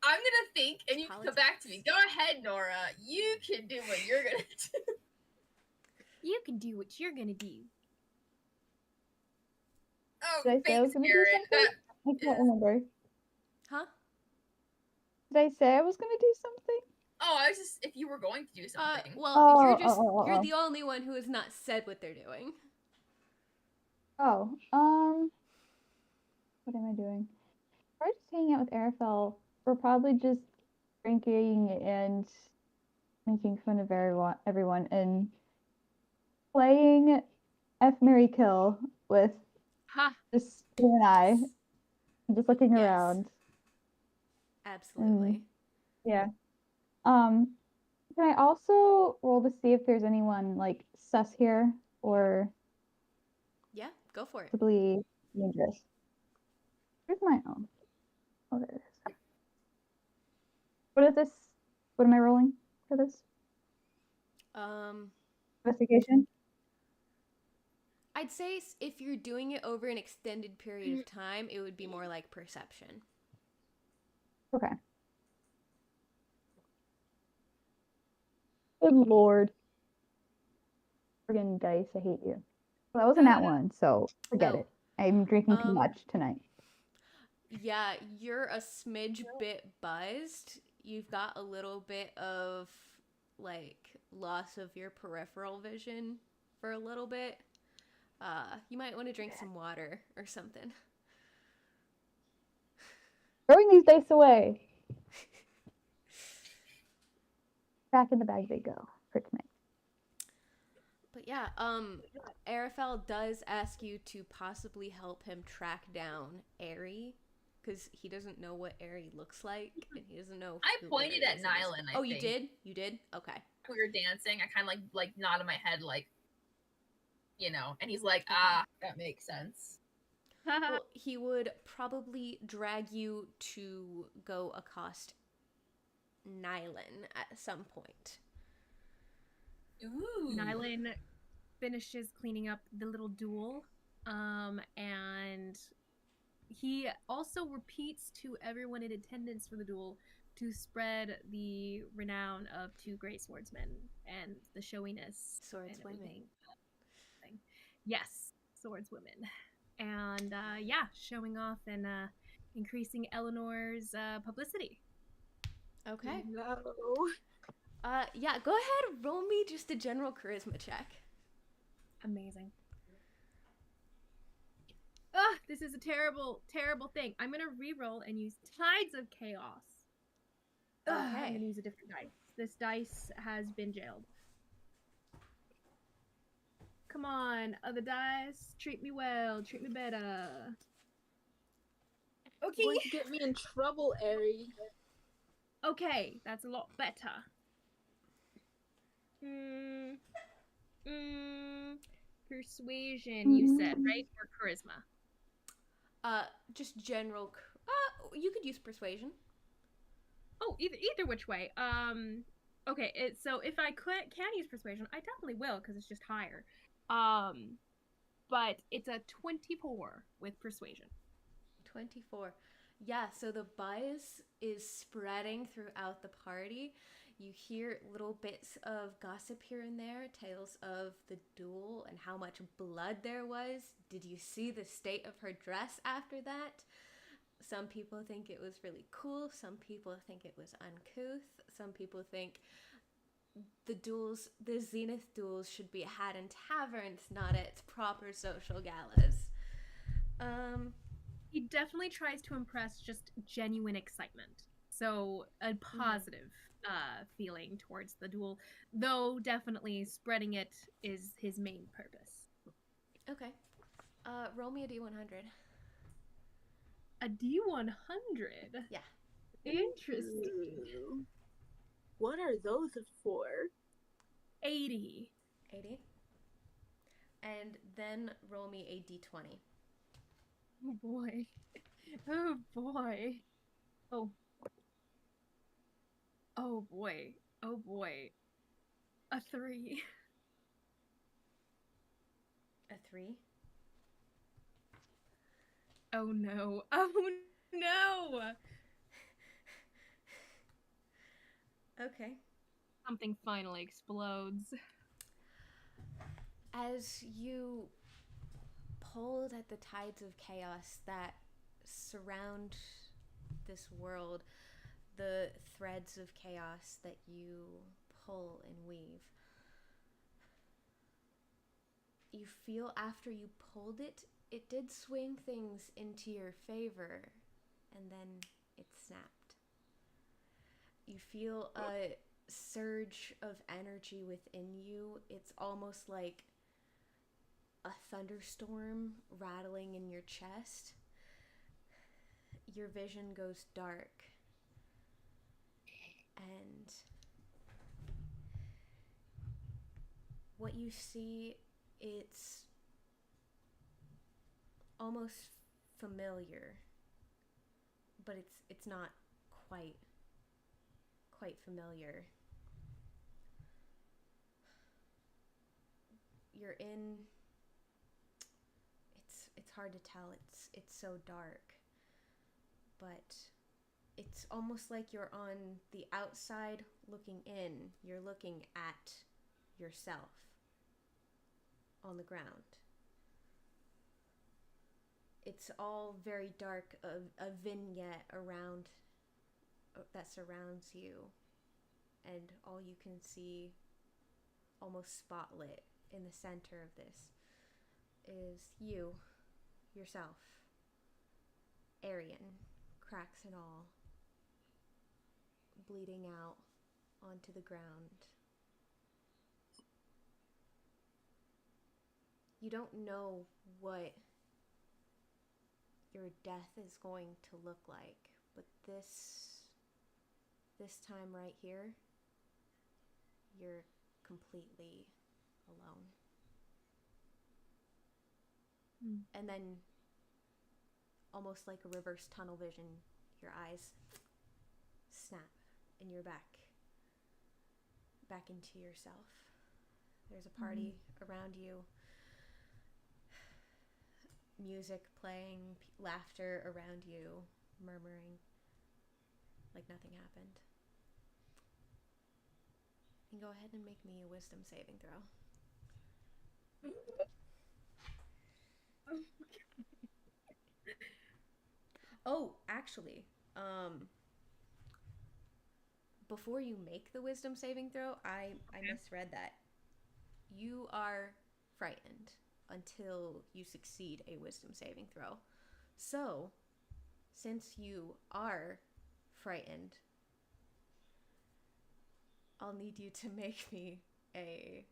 I'm gonna think, and you can come back to me. Go ahead, Nora. You can do what you're gonna do. You can do what you're gonna do. Oh, Did I say I was thanks, gonna do Garrett. something? I can't remember. Huh? Did I say I was gonna do something? Oh, I was just if you were going to do something. Well, Oh, you're the only one who has not said what they're doing. Oh, what am I doing? We're just hanging out with Arafel. We're probably just drinking and making fun of everyone and playing F Mary Kill with Ha! just you and I, just looking Yes. around. Absolutely. Yeah. Can I also roll to see if there's anyone like sus here or Yeah, go for it. possibly dangerous? Where's my own? Oh, there it is. What is this? What am I rolling for this? Investigation? I'd say if you're doing it over an extended period of time, it would be more like perception. Okay. Good lord. Friggin' dice, I hate you. Well, that wasn't that one, so forget it. I'm drinking too much tonight. Yeah, you're a smidge bit buzzed. You've got a little bit of, like, loss of your peripheral vision for a little bit. You might want to drink some water or something. Throwing these dice away. Back in the bag they go for tonight. But yeah, Arafel does ask you to possibly help him track down Aerie, because he doesn't know what Aerie looks like, and he doesn't know. I pointed at Nylan. Oh, you did? You did? Okay. We were dancing. I kind of like nodded my head, like, you know, and he's like, that makes sense. Well, he would probably drag you to go accost Nylan at some point. Ooh. Nylan finishes cleaning up the little duel, and he also repeats to everyone in attendance for the duel to spread the renown of two great swordsmen and the showiness. Swordswomen. Yes, swordswomen. And yeah, showing off and increasing Eleanor's publicity. Okay. No. Yeah, go ahead, roll me just a general charisma check. Amazing. Ugh, this is a terrible, terrible thing. I'm gonna re-roll and use Tides of Chaos. Ugh, Okay. I'm gonna use a different dice. This dice has been jailed. Come on, other dice. Treat me well. Treat me better. Okay. Going to get me in trouble, Aerie. Okay, that's a lot better. Persuasion, you said, right? Or charisma? Just general. You could use persuasion. Oh, either which way. Okay. So if I can use persuasion, I definitely will because it's just higher. But it's a 24 with persuasion. 24. Yeah, so the buzz is spreading throughout the party. You hear little bits of gossip here and there, tales of the duel and how much blood there was. Did you see the state of her dress after that? Some people think it was really cool. Some people think it was uncouth. Some people think the Zenith duels should be had in taverns, not at proper social galas. He definitely tries to impress just genuine excitement. So a positive feeling towards the duel, though definitely spreading it is his main purpose. Okay. Roll me a D100. A D100? Yeah. Interesting. Ooh. What are those for? 80. 80. And then roll me a D20. Oh boy. Oh boy. Oh. Oh boy. Oh boy. A 3. A 3. Oh no. Oh no. Okay. Something finally explodes. As you pulled at the tides of chaos that surround this world, the threads of chaos that you pull and weave, you feel after you pulled it, it did swing things into your favor, and then it snapped. You feel a surge of energy within you. It's almost like a thunderstorm rattling in your chest. Your vision goes dark, and what you see, it's almost familiar, but it's not quite familiar. You're in, it's hard to tell. It's so dark, but it's almost like you're on the outside looking in. You're looking at yourself on the ground. It's all very dark, a vignette around that surrounds you, and all you can see, almost spotlit in the center of this, is you, yourself, Arian, cracks and all, bleeding out onto the ground. You don't know what your death is going to look like, but this time right here, you're completely alone. And then, almost like a reverse tunnel vision, your eyes snap and you're back into yourself. There's a party around you, music playing, laughter around you, murmuring like nothing happened. And go ahead and make me a wisdom saving throw. Oh, actually, before you make the wisdom saving throw, I misread that. You are frightened until you succeed a wisdom saving throw. So, since you are frightened, I'll need you to make me a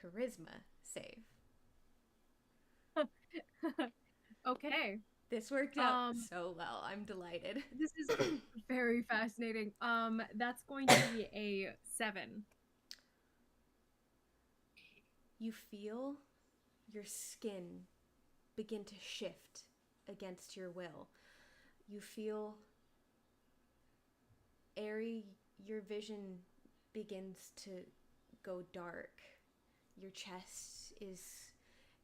charisma save. Okay. This worked out so well. I'm delighted. This is very fascinating. That's going to be a 7. You feel your skin begin to shift against your will. You feel, Ari, your vision begins to go dark. Your chest is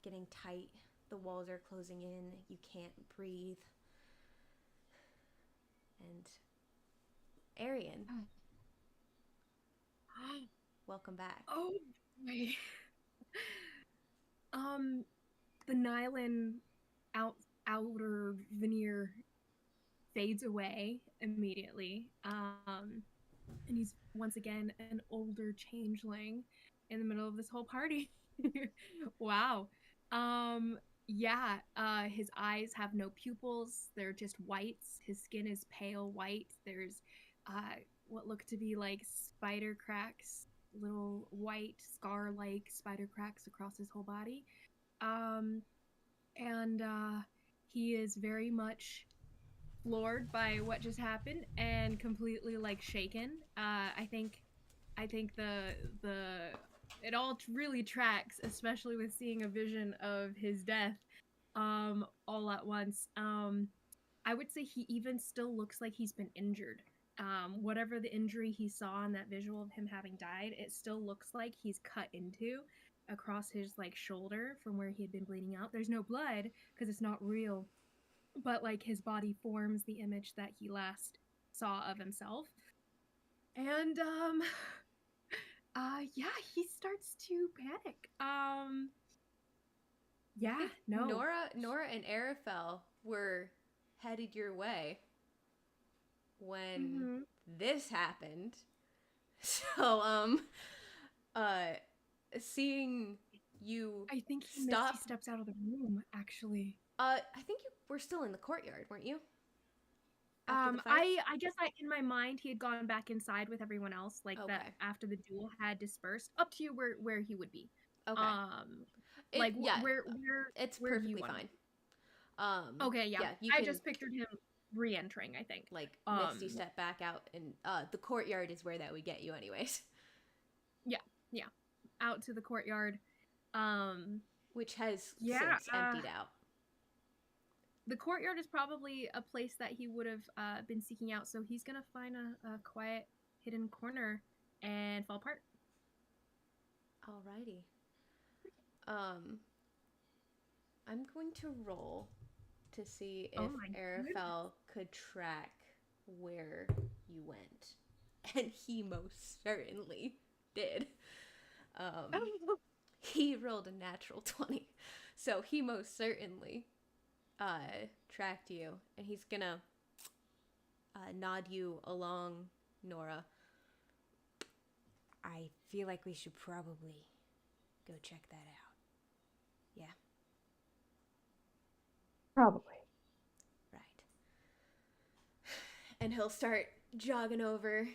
getting tight. The walls are closing in. You can't breathe. And Arian, Welcome back. Oh boy. The nylon outer veneer fades away immediately. And he's once again an older changeling in the middle of this whole party. Wow. Yeah, his eyes have no pupils. They're just whites. His skin is pale white. There's what look to be like spider cracks, little white scar-like spider cracks across his whole body. Um and he is very much floored by what just happened and completely like shaken. I think the it all really tracks, especially with seeing a vision of his death all at once. I would say he even still looks like he's been injured. Whatever the injury he saw in that visual of him having died, it still looks like he's cut into across his like shoulder from where he had been bleeding out. There's no blood because it's not real, but like his body forms the image that he last saw of himself. And yeah, he starts to panic. Yeah, no. Nora and Arafel were headed your way when Mhm. this happened. So seeing you I think he stop. misty steps out of the room actually. I think you were still in the courtyard, weren't you? After the fight? I guess in my mind he had gone back inside with everyone else, like that Okay. after the duel had dispersed. Up to you where he would be. Okay. Like yeah, where it's where do you perfectly want fine. Okay, yeah. You I can just pictured him re-entering, I think. like misty step back out, and the courtyard is where that would get you, anyways. Yeah, out to the courtyard. Which has Yeah, since emptied out. The courtyard is probably a place that he would have been seeking out, so he's gonna find a quiet, hidden corner and fall apart. Alrighty. I'm going to roll to see if Arafel could track where you went. And he most certainly did. He rolled a natural 20. So he most certainly tracked you. And he's gonna nod you along, Nora. I feel like we should probably go check that out. Yeah? Probably. Right. And he'll start jogging over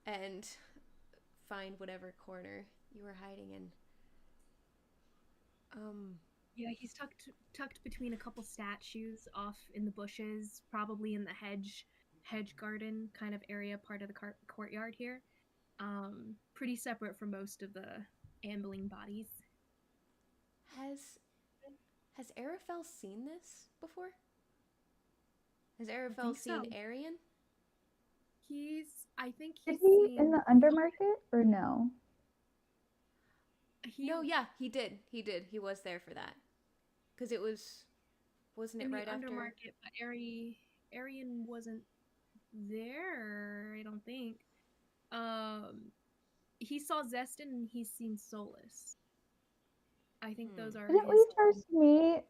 and find whatever corner you were hiding in. Yeah, he's tucked between a couple statues off in the bushes, probably in the hedge garden kind of area part of the courtyard here. Pretty separate from most of the ambling bodies. Has Arafel seen this before? Has Arafel seen Arian? I think Is he's he seen... in the undermarket or no? No, yeah, he did. He was there for that. Because it wasn't it right after? Undermarket, but Arian wasn't there, I don't think. He saw Zestin and he's seen Solus. I think those are Didn't we first meet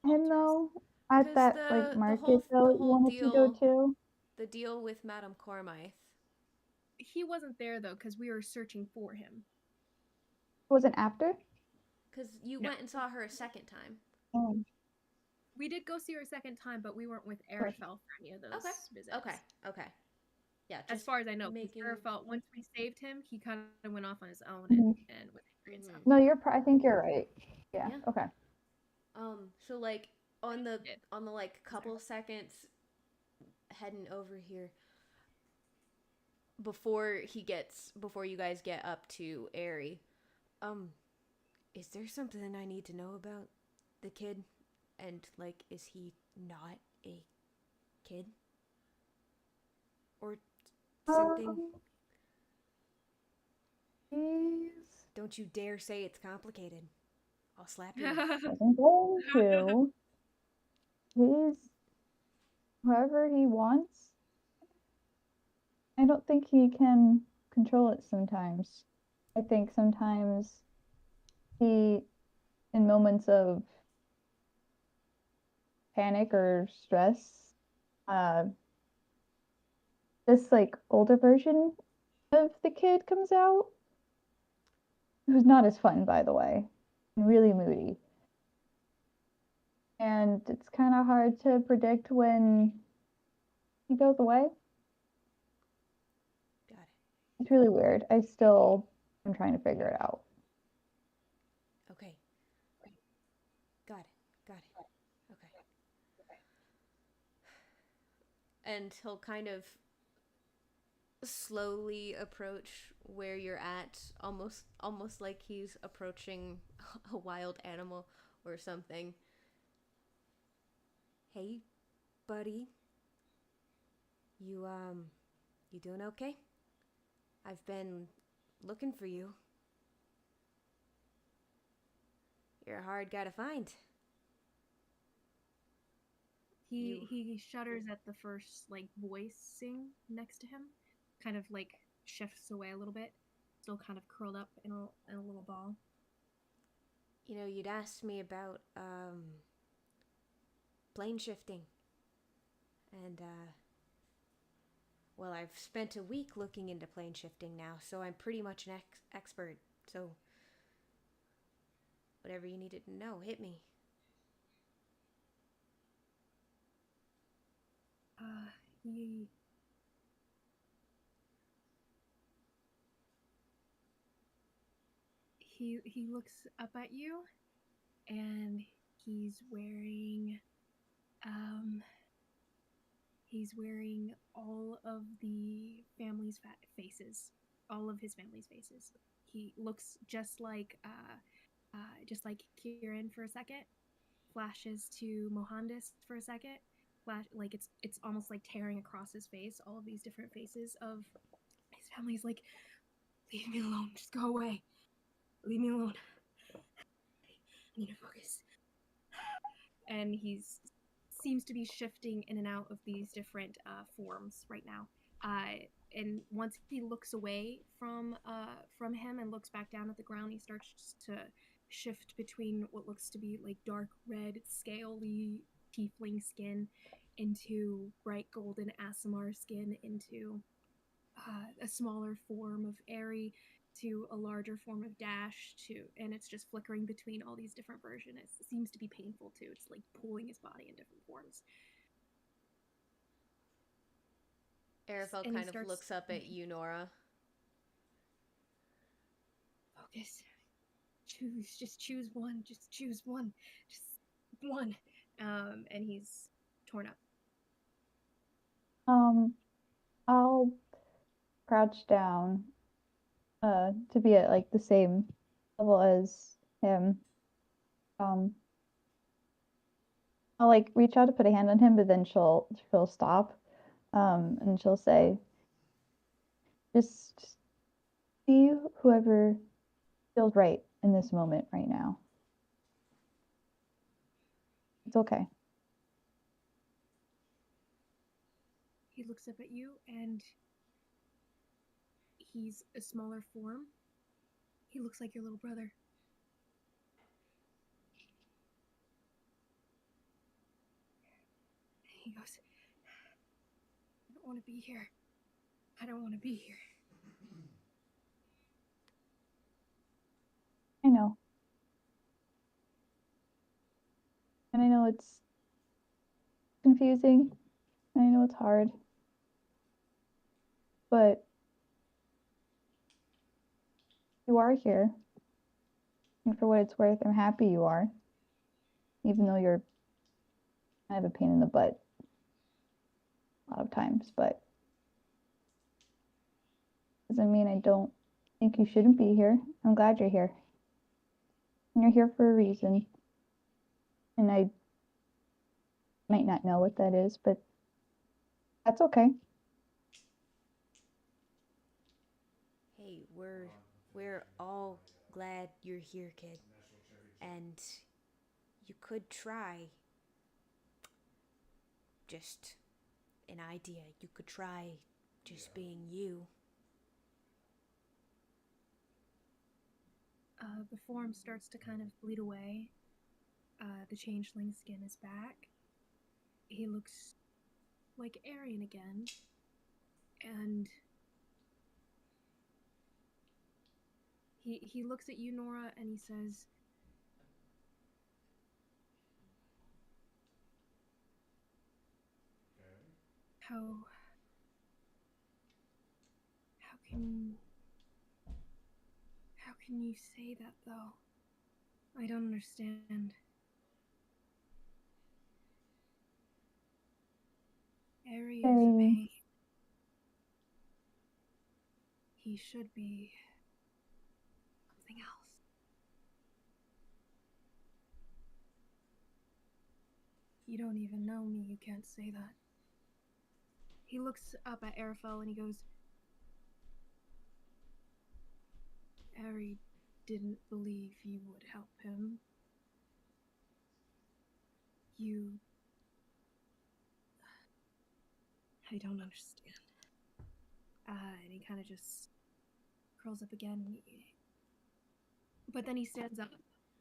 him though at that like market though you wanted to go to? The deal with Madame Cormythe. He wasn't there though because we were searching for him. Wasn't after? Because you went and saw her a second time. Oh. We did go see her a second time, but we weren't with Arafel for any of those visits. Okay. Yeah. As far as I know, Arafel, once we saved him, he kind of went off on his own and with Ingrid and stuff. No, I think you're right. Yeah. Okay. So like on the like couple seconds heading over here before you guys get up to Airy, is there something I need to know about the kid? And like, is he not a kid? Or something? Don't you dare say it's complicated. I'll slap you. I'm going to. He's whoever he wants. I don't think he can control it sometimes. I think sometimes he, in moments of panic or stress, uh, this like older version of the kid comes out, who's not as fun, by the way, and really moody. And it's kind of hard to predict when he goes away. Got it. It's really weird. I still am trying to figure it out. Okay. Got it. Got it. Okay. And he'll kind of slowly approach where you're at, almost like he's approaching a wild animal or something. Hey, buddy. You doing okay? I've been looking for you. You're a hard guy to find. He shudders at the first like voicing next to him, kind of like shifts away a little bit, still kind of curled up in a little ball. You know, you'd asked me about plane shifting. And well, I've spent a week looking into plane shifting now, so I'm pretty much an expert. So whatever you needed to know, hit me. He he looks up at you, and he's wearing all of the family's faces, all of his family's faces. He looks just like Kieran for a second, flashes to Mohandas for a second, like it's almost like tearing across his face, all of these different faces of his family. He's like, leave me alone, just go away, leave me alone, I need to focus. And he's seems to be shifting in and out of these different forms right now. And once he looks away from him and looks back down at the ground, he starts to shift between what looks to be like dark red, scaly tiefling skin into bright golden Asimar skin into a smaller form of Airy to a larger form of Dash to, and it's just flickering between all these different versions. It seems to be painful too. It's like pulling his body in different forms. Arafel And he kind of starts- looks up at you, Nora. Focus. Just choose one. Just choose one. Just one. And he's torn up. I'll crouch down to be at like the same level as him. I'll like reach out to put a hand on him, but then she'll stop, and she'll say, just see whoever feels right in this moment right now. It's okay. He looks up at you, and he's a smaller form. He looks like your little brother. He goes, I don't want to be here. I don't want to be here. I know. And I know it's confusing. And I know it's hard. But you are here. And for what it's worth, I'm happy you are. Even though you're kind of a pain in the butt a lot of times, but doesn't mean I don't think you shouldn't be here. I'm glad you're here. And you're here for a reason. And I might not know what that is, but that's okay. Hey, we're all glad you're here, kid. And you could try just an idea. You could try just being you. The form starts to kind of bleed away. The changeling skin is back. He looks like Arian again. And he looks at you, Nora, and he says, How can you say that, though? I don't understand. Ari is a Hey. pain. He should be something else. You don't even know me, you can't say that. He looks up at Arafel and he goes, Ari didn't believe you would help him. I don't understand. And he kind of just curls up again. But then he stands up.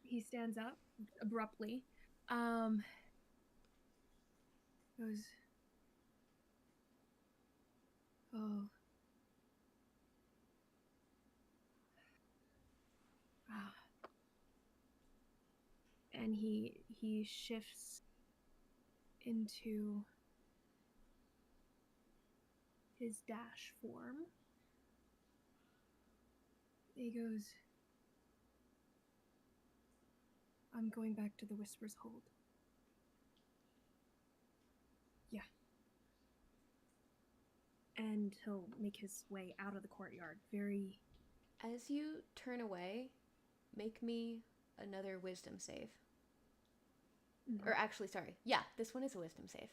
He stands up abruptly. Goes, oh. And he shifts into his dash form. He goes, I'm going back to the Whisper's Hold. Yeah. And he'll make his way out of the courtyard very... As you turn away, make me another wisdom save. Or actually, sorry. Yeah, this one is a wisdom save.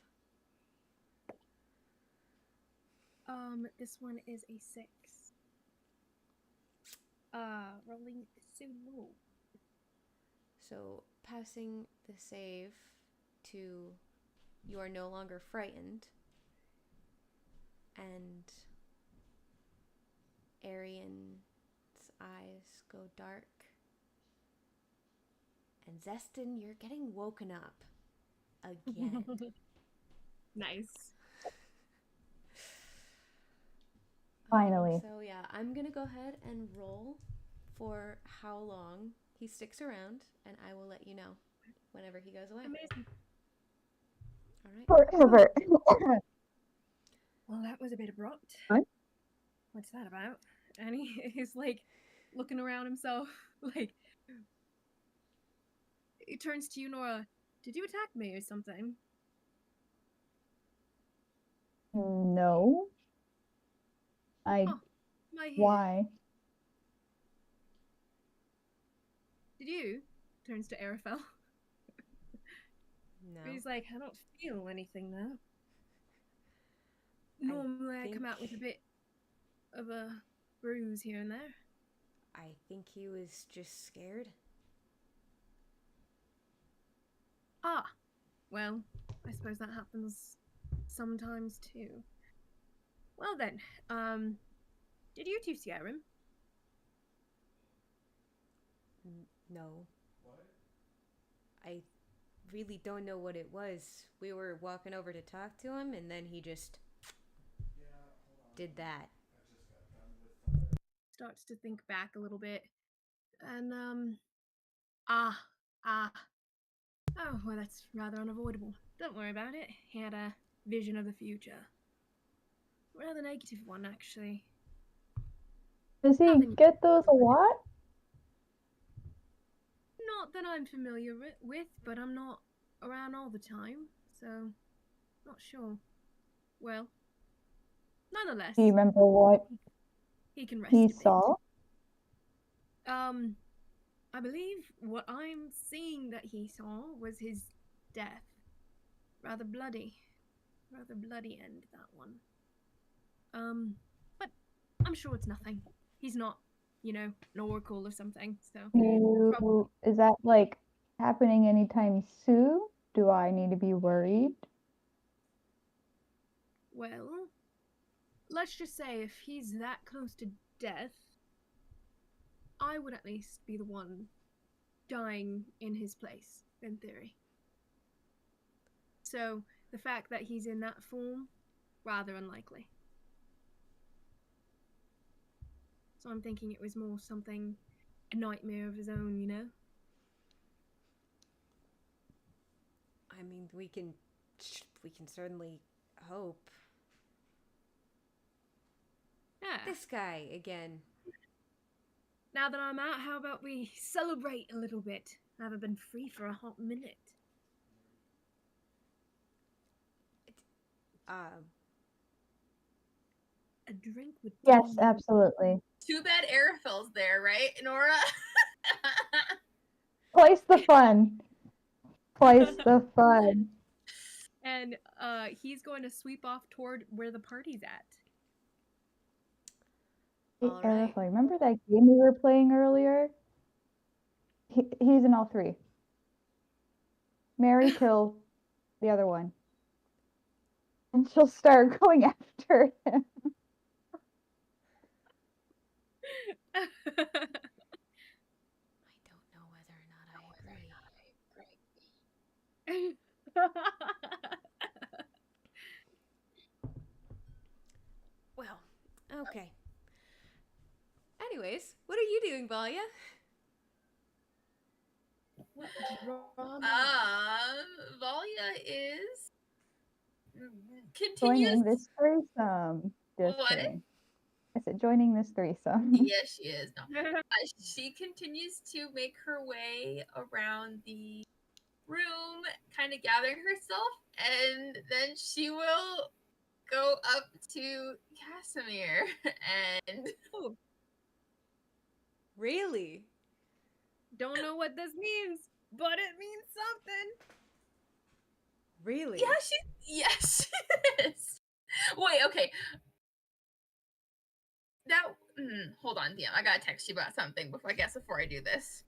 This one is a 6. Rolling so low. So, passing the save to you are no longer frightened, and Arian's eyes go dark. And Zestin, you're getting woken up again. Nice. Finally. So yeah, I'm gonna go ahead and roll for how long he sticks around, and I will let you know whenever he goes away. Amazing. All right. Forever. Well, that was a bit abrupt. What? What's that about? And he's like looking around himself, like he turns to you, Nora. Did you attack me or something? No. Am I here? Why? Did you? Turns to Arafel. No. He's like, I don't feel anything though. Normally I come out with a bit of a bruise here and there. I think he was just scared. Ah, well, I suppose that happens sometimes too. Well then, did you two scare him? No. What? I really don't know what it was. We were walking over to talk to him, and then he just did that. Starts to think back a little bit, and oh, well, that's rather unavoidable. Don't worry about it. He had a vision of the future. Rather negative one, actually. Does he Nothing. get those a lot? Not that I'm familiar with, but I'm not around all the time, so not sure. Well, nonetheless, Do you remember what he can rest he a bit. saw? I believe what I'm seeing that he saw was his death. Rather bloody end, that one. But I'm sure it's nothing. He's not, an oracle or something, so... Is that, like, happening anytime soon? Do I need to be worried? Well, let's just say if he's that close to death, I would at least be the one dying in his place, in theory. So the fact that he's in that form, rather unlikely. So I'm thinking it was more something, a nightmare of his own, you know? I mean, we can certainly hope. Yeah. This guy again. Now that I'm out, how about we celebrate a little bit? I haven't been free for a hot minute. A drink with Yes, tea. absolutely. Too bad Arafil's there, right, Nora? Twice the fun. Twice the fun. And he's going to sweep off toward where the party's at. Hey, All right. Arafel, remember that game we were playing earlier? He's in all three. Mary kill the other one. And she'll start going after him. I don't know whether or not I agree. Well, okay. Anyways, what are you doing, Valia? What drama? Valia is Joining continues. this threesome. Just What? kidding. I said joining this threesome. Yes, she is. No. She continues to make her way around the room, kind of gathering herself, and then she will go up to Casimir and Oh, Really? don't know what this means, but it means something. Really? yes, she is. Wait, okay. Hold on, DM. I gotta text you about something before I do this.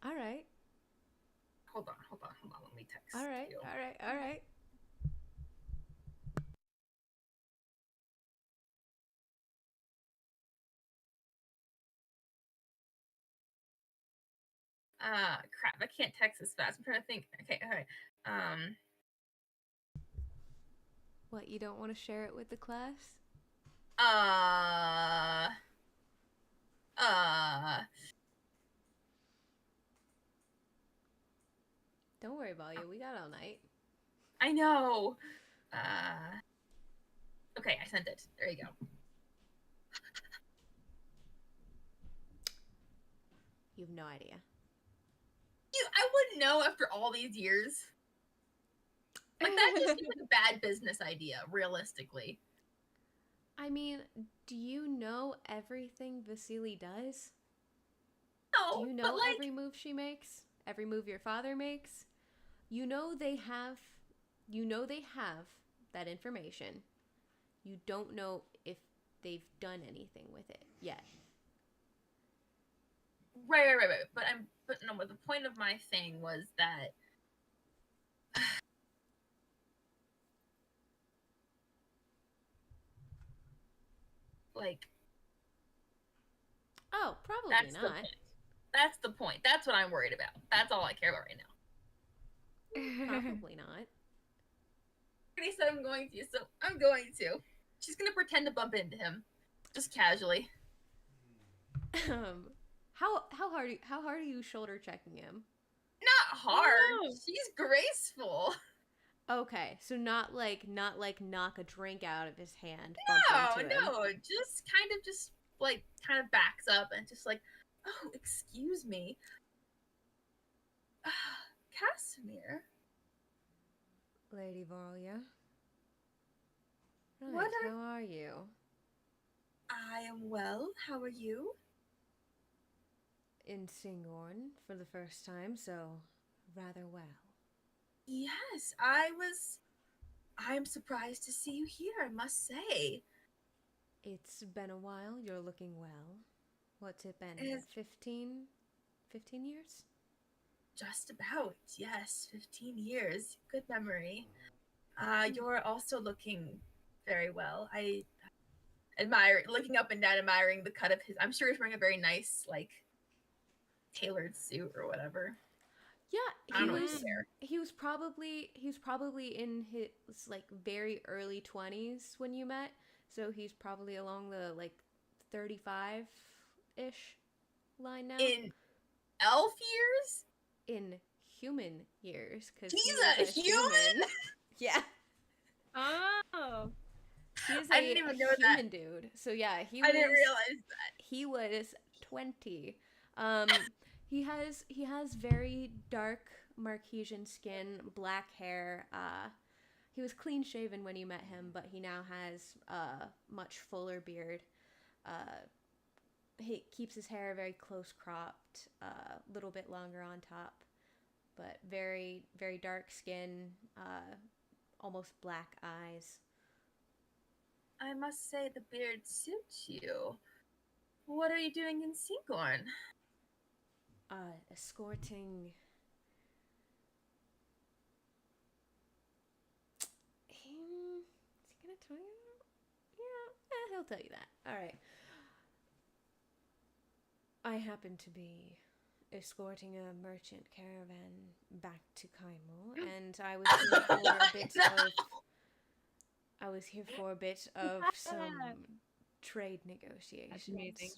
All right. Hold on. Let me text All right. you. All right. Crap, I can't text this fast. I'm trying to think. Okay. What, you don't want to share it with the class? Don't worry, Valia. We got all night. I know. Okay, I sent it. There you go. You have no idea. I wouldn't know after all these years. Like, that just seems like a bad business idea, realistically. I mean, do you know everything Vasily does? No, Do you know but like, every move she makes? Every move your father makes? You know they have that information. You don't know if they've done anything with it yet. right. But no, but the point of my thing was that like, Oh, probably that's the not. point. That's the point. That's what I'm worried about. That's all I care about right now. Probably not. He said I'm going to, so I'm going to. She's gonna pretend to bump into him, just casually. How hard are you shoulder checking him? Not hard. Oh. She's graceful. Okay, so not like knock a drink out of his hand. No, just kind of backs up and just like, oh, excuse me, Casimir. Lady Valia. Right, What how are you? I am well. How are you? In Singorn for the first time, so rather well. Yes, I'm surprised to see you here, I must say. It's been a while. You're looking well. What's it been? It's 15 years? just about, yes, 15 years. Good memory. You're also looking very well. looking up and down, admiring the cut of his. I'm sure he's wearing a very nice, like, tailored suit or whatever. Yeah, I don't know what to say. he was probably in his like very early 20s when you met, so he's probably along the like 35-ish line now. In elf years? In human years, because He's a human? Yeah. Oh. He's I didn't even know human that. dude. So yeah, I didn't realize that. He was 20. He has very dark Marquesian skin, black hair. He was clean shaven when you met him, but he now has a much fuller beard. He keeps his hair very close cropped, a little bit longer on top, but very, very dark skin, almost black eyes. I must say the beard suits you. What are you doing in Seagorn? Escorting. Is he gonna tell you? Yeah, he'll tell you that. All right. I happen to be escorting a merchant caravan back to Kaimul, and I was here for a bit of. I was here for a bit of some trade negotiations. That's amazing.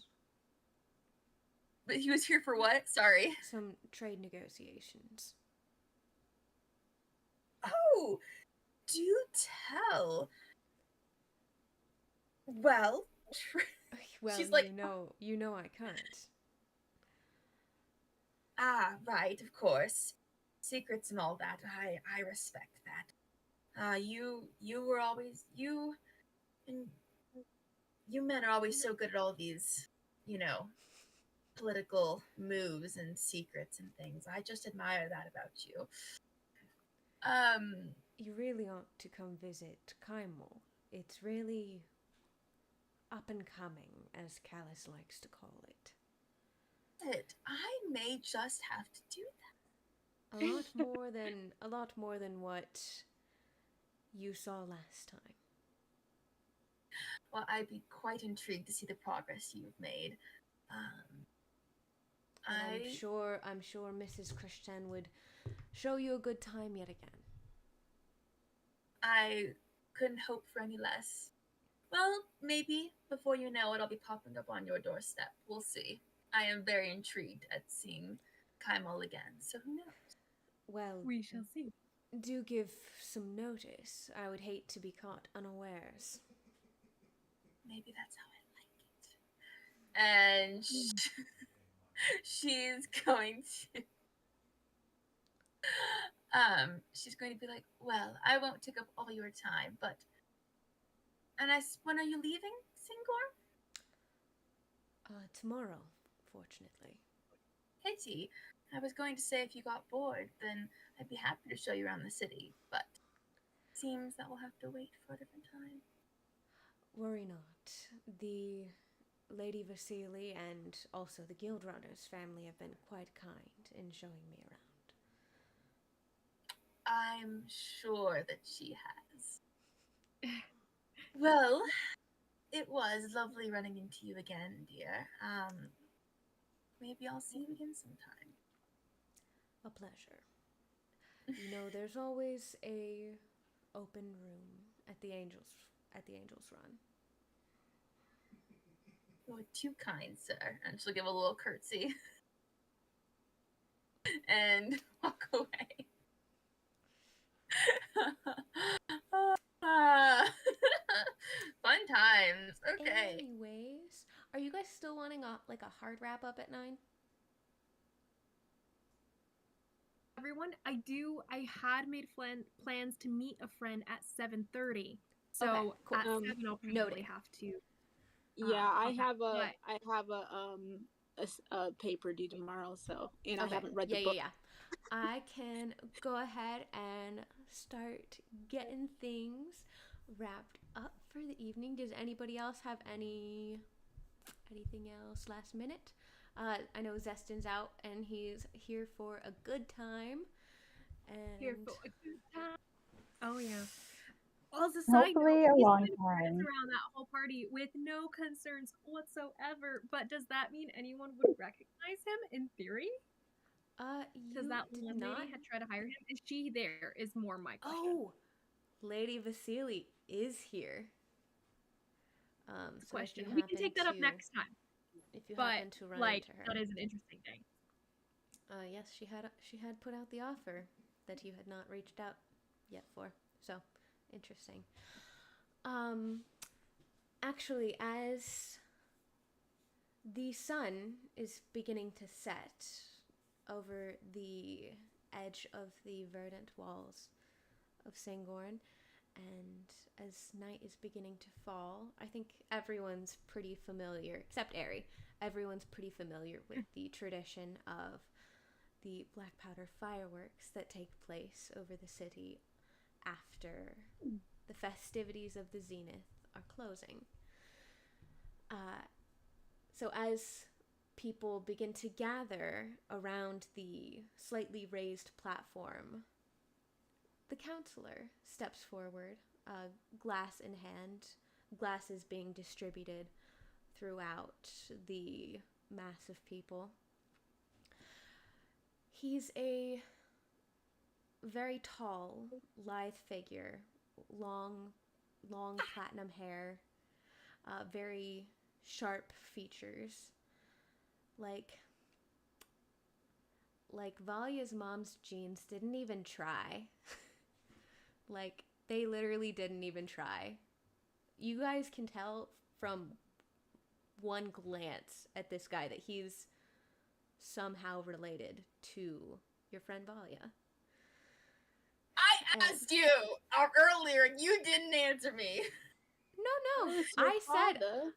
But he was here for what? Sorry. Some trade negotiations. Oh, do tell. Well, Well, she's like, you know I can't. ah, right, of course. Secrets and all that. I respect that. You were always you men are always so good at all these, political moves and secrets and things. I just admire that about you. You really ought to come visit Kaimul. It's really up and coming, as Callus likes to call it. I may just have to do that. A lot more than what you saw last time. Well, I'd be quite intrigued to see the progress you've made. I'm sure Mrs. Christian would show you a good time yet again. I couldn't hope for any less. Well, maybe before you know it, I'll be popping up on your doorstep. We'll see. I am very intrigued at seeing Kaimul again, so who knows? Well, We shall see. do give some notice. I would hate to be caught unawares. Maybe that's how I like it. And she's going to she's going to be like, well, I won't take up all your time, but when are you leaving, Singor? Tomorrow, fortunately. Pity. I was going to say if you got bored, then I'd be happy to show you around the city, but it seems that we'll have to wait for a different time. Worry not. The Lady Vasily and also the Guild Runner's family have been quite kind in showing me around. I'm sure that she has. Well, it was lovely running into you again, dear. Maybe I'll see you again sometime. A pleasure. There's always a open room at the Angel's Run. You're too kind, sir. And she'll give a little curtsy and walk away. Fun times. Okay. Anyways, are you guys still wanting a hard wrap up at 9? Everyone, I had made plans to meet a friend at 7:30. So Okay, cool. at 7 I'll probably noted. have to. Yeah, I have a a paper due tomorrow, so I Okay. haven't read the book. Yeah. I can go ahead and start getting things wrapped up for the evening. Does anybody else have anything else last minute? I know Zestin's out and he's here for a good time. And Here for a good time. Oh yeah. Also, side note, Hopefully a he's long been friends time. around that whole party with no concerns whatsoever. But does that mean anyone would recognize him in theory? Because You that did one not. lady had tried to hire him. Is she there? Is more my question. Oh, Lady Vasily is here. So Question. if you We can happen take that up to- next time. If you But happen to run like, into her, that is an interesting thing. yes, she had put out the offer that you had not reached out yet for. So interesting. Actually, as the sun is beginning to set over the edge of the verdant walls of Sangorn, and as night is beginning to fall, I think everyone's pretty familiar, except Aerie, everyone's pretty familiar with the tradition of the black powder fireworks that take place over the city after the festivities of the Zenith are closing. So as people begin to gather around the slightly raised platform, the counselor steps forward, glass in hand, glasses being distributed throughout the mass of people. He's a very tall, lithe figure, long platinum hair, very sharp features, like Valya's mom's genes didn't even try. Like, they literally didn't even try. You guys can tell from one glance at this guy that he's somehow related to your friend Valya. I asked you earlier, and you didn't answer me. No, Oh, it's your I father.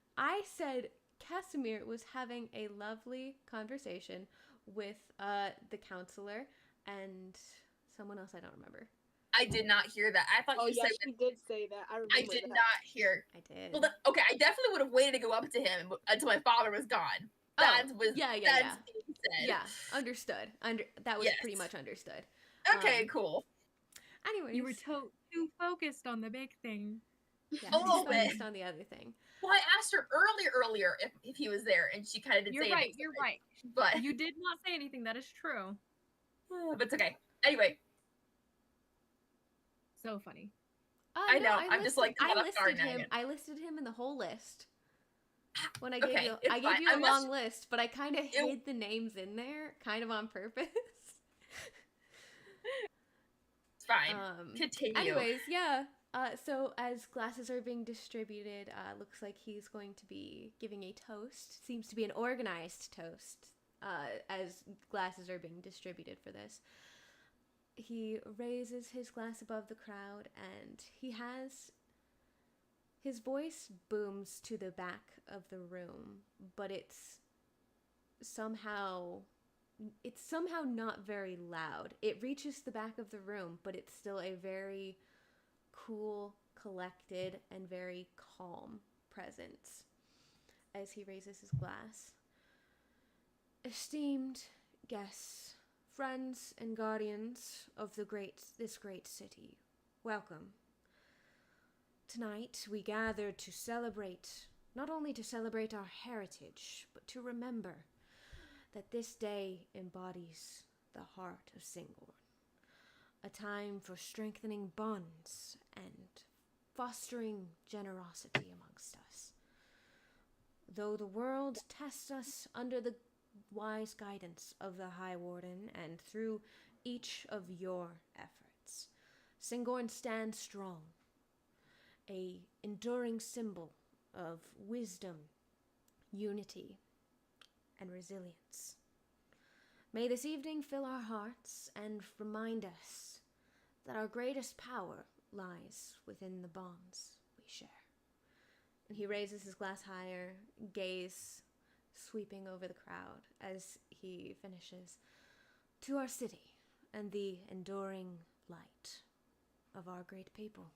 said Casimir was having a lovely conversation with the counselor and someone else I don't remember. I did not hear that. I thought Oh you yeah, said she did say that. I remember. I did that. not hear. I did. Well, okay, I definitely would have waited to go up to him until my father was gone. That's being said. Yeah, understood. That was Yes. pretty much understood. Okay, cool. Anyways, You were too focused on the big thing. yeah, A little bit. focused on the other thing. Well, I asked her earlier if he was there, and she kind of didn't You're say right. anything. You're right. But You did not say anything. That is true. but it's okay. Anyway, So funny. I know, I'm just, like, caught I off guard listed now him. again. I listed him in the whole list. When I Okay, gave you, it's I gave fine. you a I'm long just- list, but I kind of hid the names in there, kind of on purpose. It's fine. Continue. Anyways, yeah. So as glasses are being distributed, looks like he's going to be giving a toast. Seems to be an organized toast. As glasses are being distributed for this, he raises his glass above the crowd, and his voice booms to the back of the room, but it's somehow not very loud. It reaches the back of the room, but it's still a very cool, collected, and very calm presence as he raises his glass. Esteemed guests, friends and guardians of this great city, welcome. Tonight we gather to celebrate, not only to celebrate our heritage, but to remember that this day embodies the heart of Singorn. A time for strengthening bonds and fostering generosity amongst us. Though the world tests us under the wise guidance of the High Warden and through each of your efforts, Singorn stands strong, a enduring symbol of wisdom, unity, and resilience. May this evening fill our hearts and remind us that our greatest power lies within the bonds we share. And he raises his glass higher, gaze sweeping over the crowd as he finishes. To our city and the enduring light of our great people.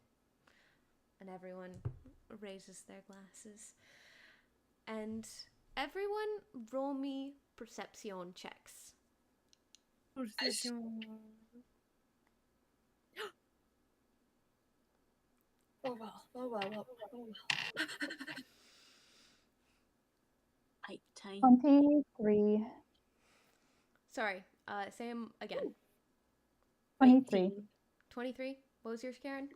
And everyone raises their glasses. And everyone roll me perception checks. Oh well. Oh well. Oh well. 18. 23. Sorry. Say them again. 23. 23. What was yours, Karen?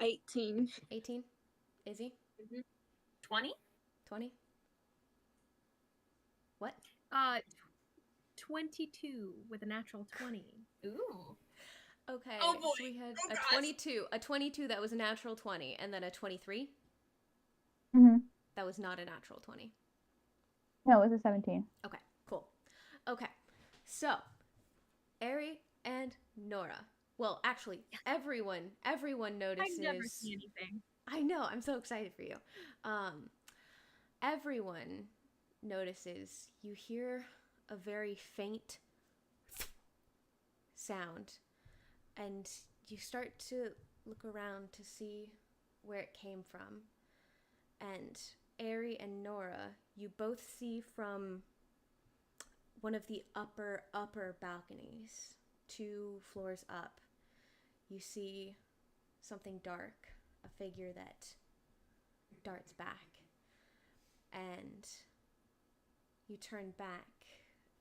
18. 18. Izzy? 20? 20. What? 22 with a natural 20. Ooh. Okay. Oh, boy. So we had Oh, a gosh. 22 that was a natural 20, and then a 23 Mm-hmm. that was not a natural 20. No, it was a 17. Okay, cool. Okay, so Ari and Nora. Well, actually, everyone notices. I've never seen anything. I know. I'm so excited for you. Everyone notices you hear a very faint sound, and you start to look around to see where it came from. And Ari and Nora, you both see from one of the upper balconies, 2 floors up, you see something dark, a figure that darts back. And you turn back,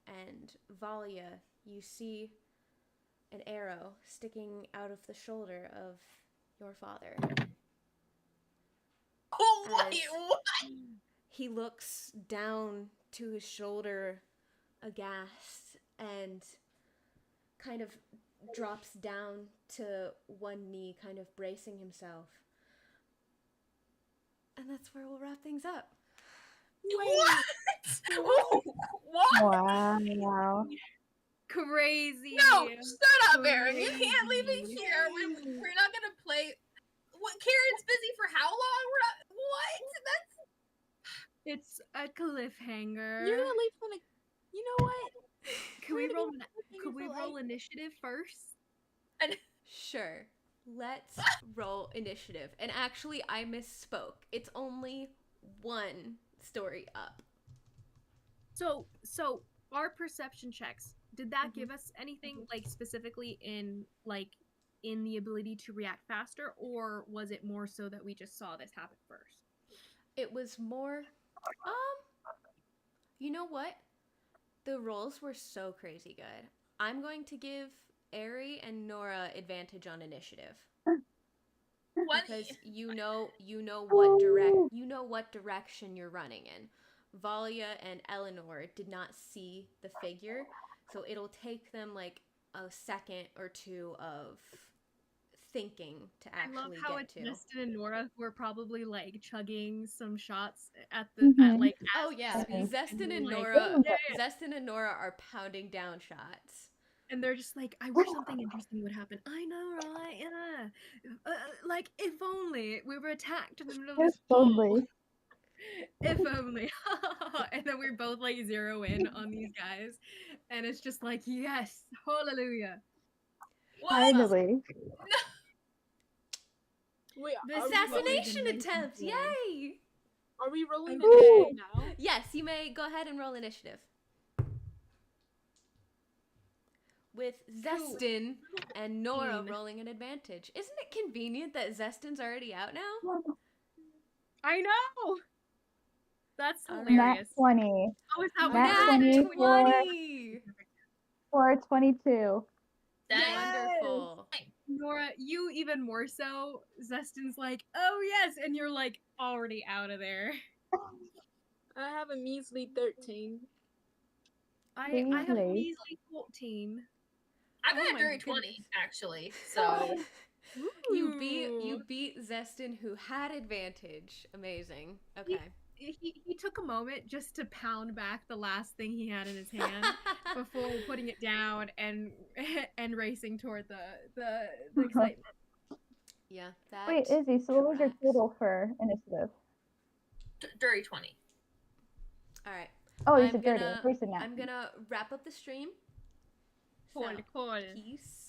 and Valia, you see an arrow sticking out of the shoulder of your father. Oh, As wait, what? he looks down to his shoulder aghast and kind of drops down to one knee, kind of bracing himself. And that's where we'll wrap things up. What? What? Wow. Crazy. No, shut up, Aaron. You can't leave it Crazy. here. We're not gonna play. What? Karen's busy for how long? We're not. What? That's. It's a cliffhanger. You're gonna leave from the. You know what? Can we roll? cliffhanger Could we for roll life. initiative first? Sure. Let's roll initiative. And actually, I misspoke. It's only 1 story up. So our perception checks, did that give us anything like specifically in the ability to react faster, or was it more so that we just saw this happen first? It was more, you know what? The rolls were so crazy good. I'm going to give Ari and Nora advantage on initiative. Because you know what direction you're running in. Valia and Eleanor did not see the figure, so it'll take them like a second or 2 of thinking to I love actually how get it's to. Justin and Nora who are probably like chugging some shots at Mhm. like. Oh as yeah, we speak, Zestin and like, Nora. yeah. Zestin and Nora are pounding down shots. And they're just like, I wish something interesting would happen. I know, right? Yeah. Like, if only we were attacked in the middle of If this ball. only. If only. And then we're both like 0 in on these guys. And it's just like, yes, hallelujah. What? Finally. Wait, The are we assassination rolling? attempt! Yay! Are we rolling Woo! initiative now? Yes, you may go ahead and roll initiative. With Zestin and Nora rolling an advantage. Isn't it convenient that Zestin's already out now? I know. That's All right. Nat hilarious. 20. Oh, is that Nat what Nat 20 for 20! for 22. Wonderful. Nora, you even more so. Zestin's like, oh yes, and you're like already out of there. I have a measly 13. I have a Measly. measly 14. I got Oh a my dirty goodness. 20 actually. So You Ooh. beat Zestin, who had advantage. Amazing. Okay. He took a moment just to pound back the last thing he had in his hand before putting it down and racing toward the excitement. Yeah. That. Wait, Izzy, so what was your tracks. total for initiative? dirty 20. All right. Oh, you said 30. gonna- First and I'm gonna wrap up the stream. So, Cool. peace.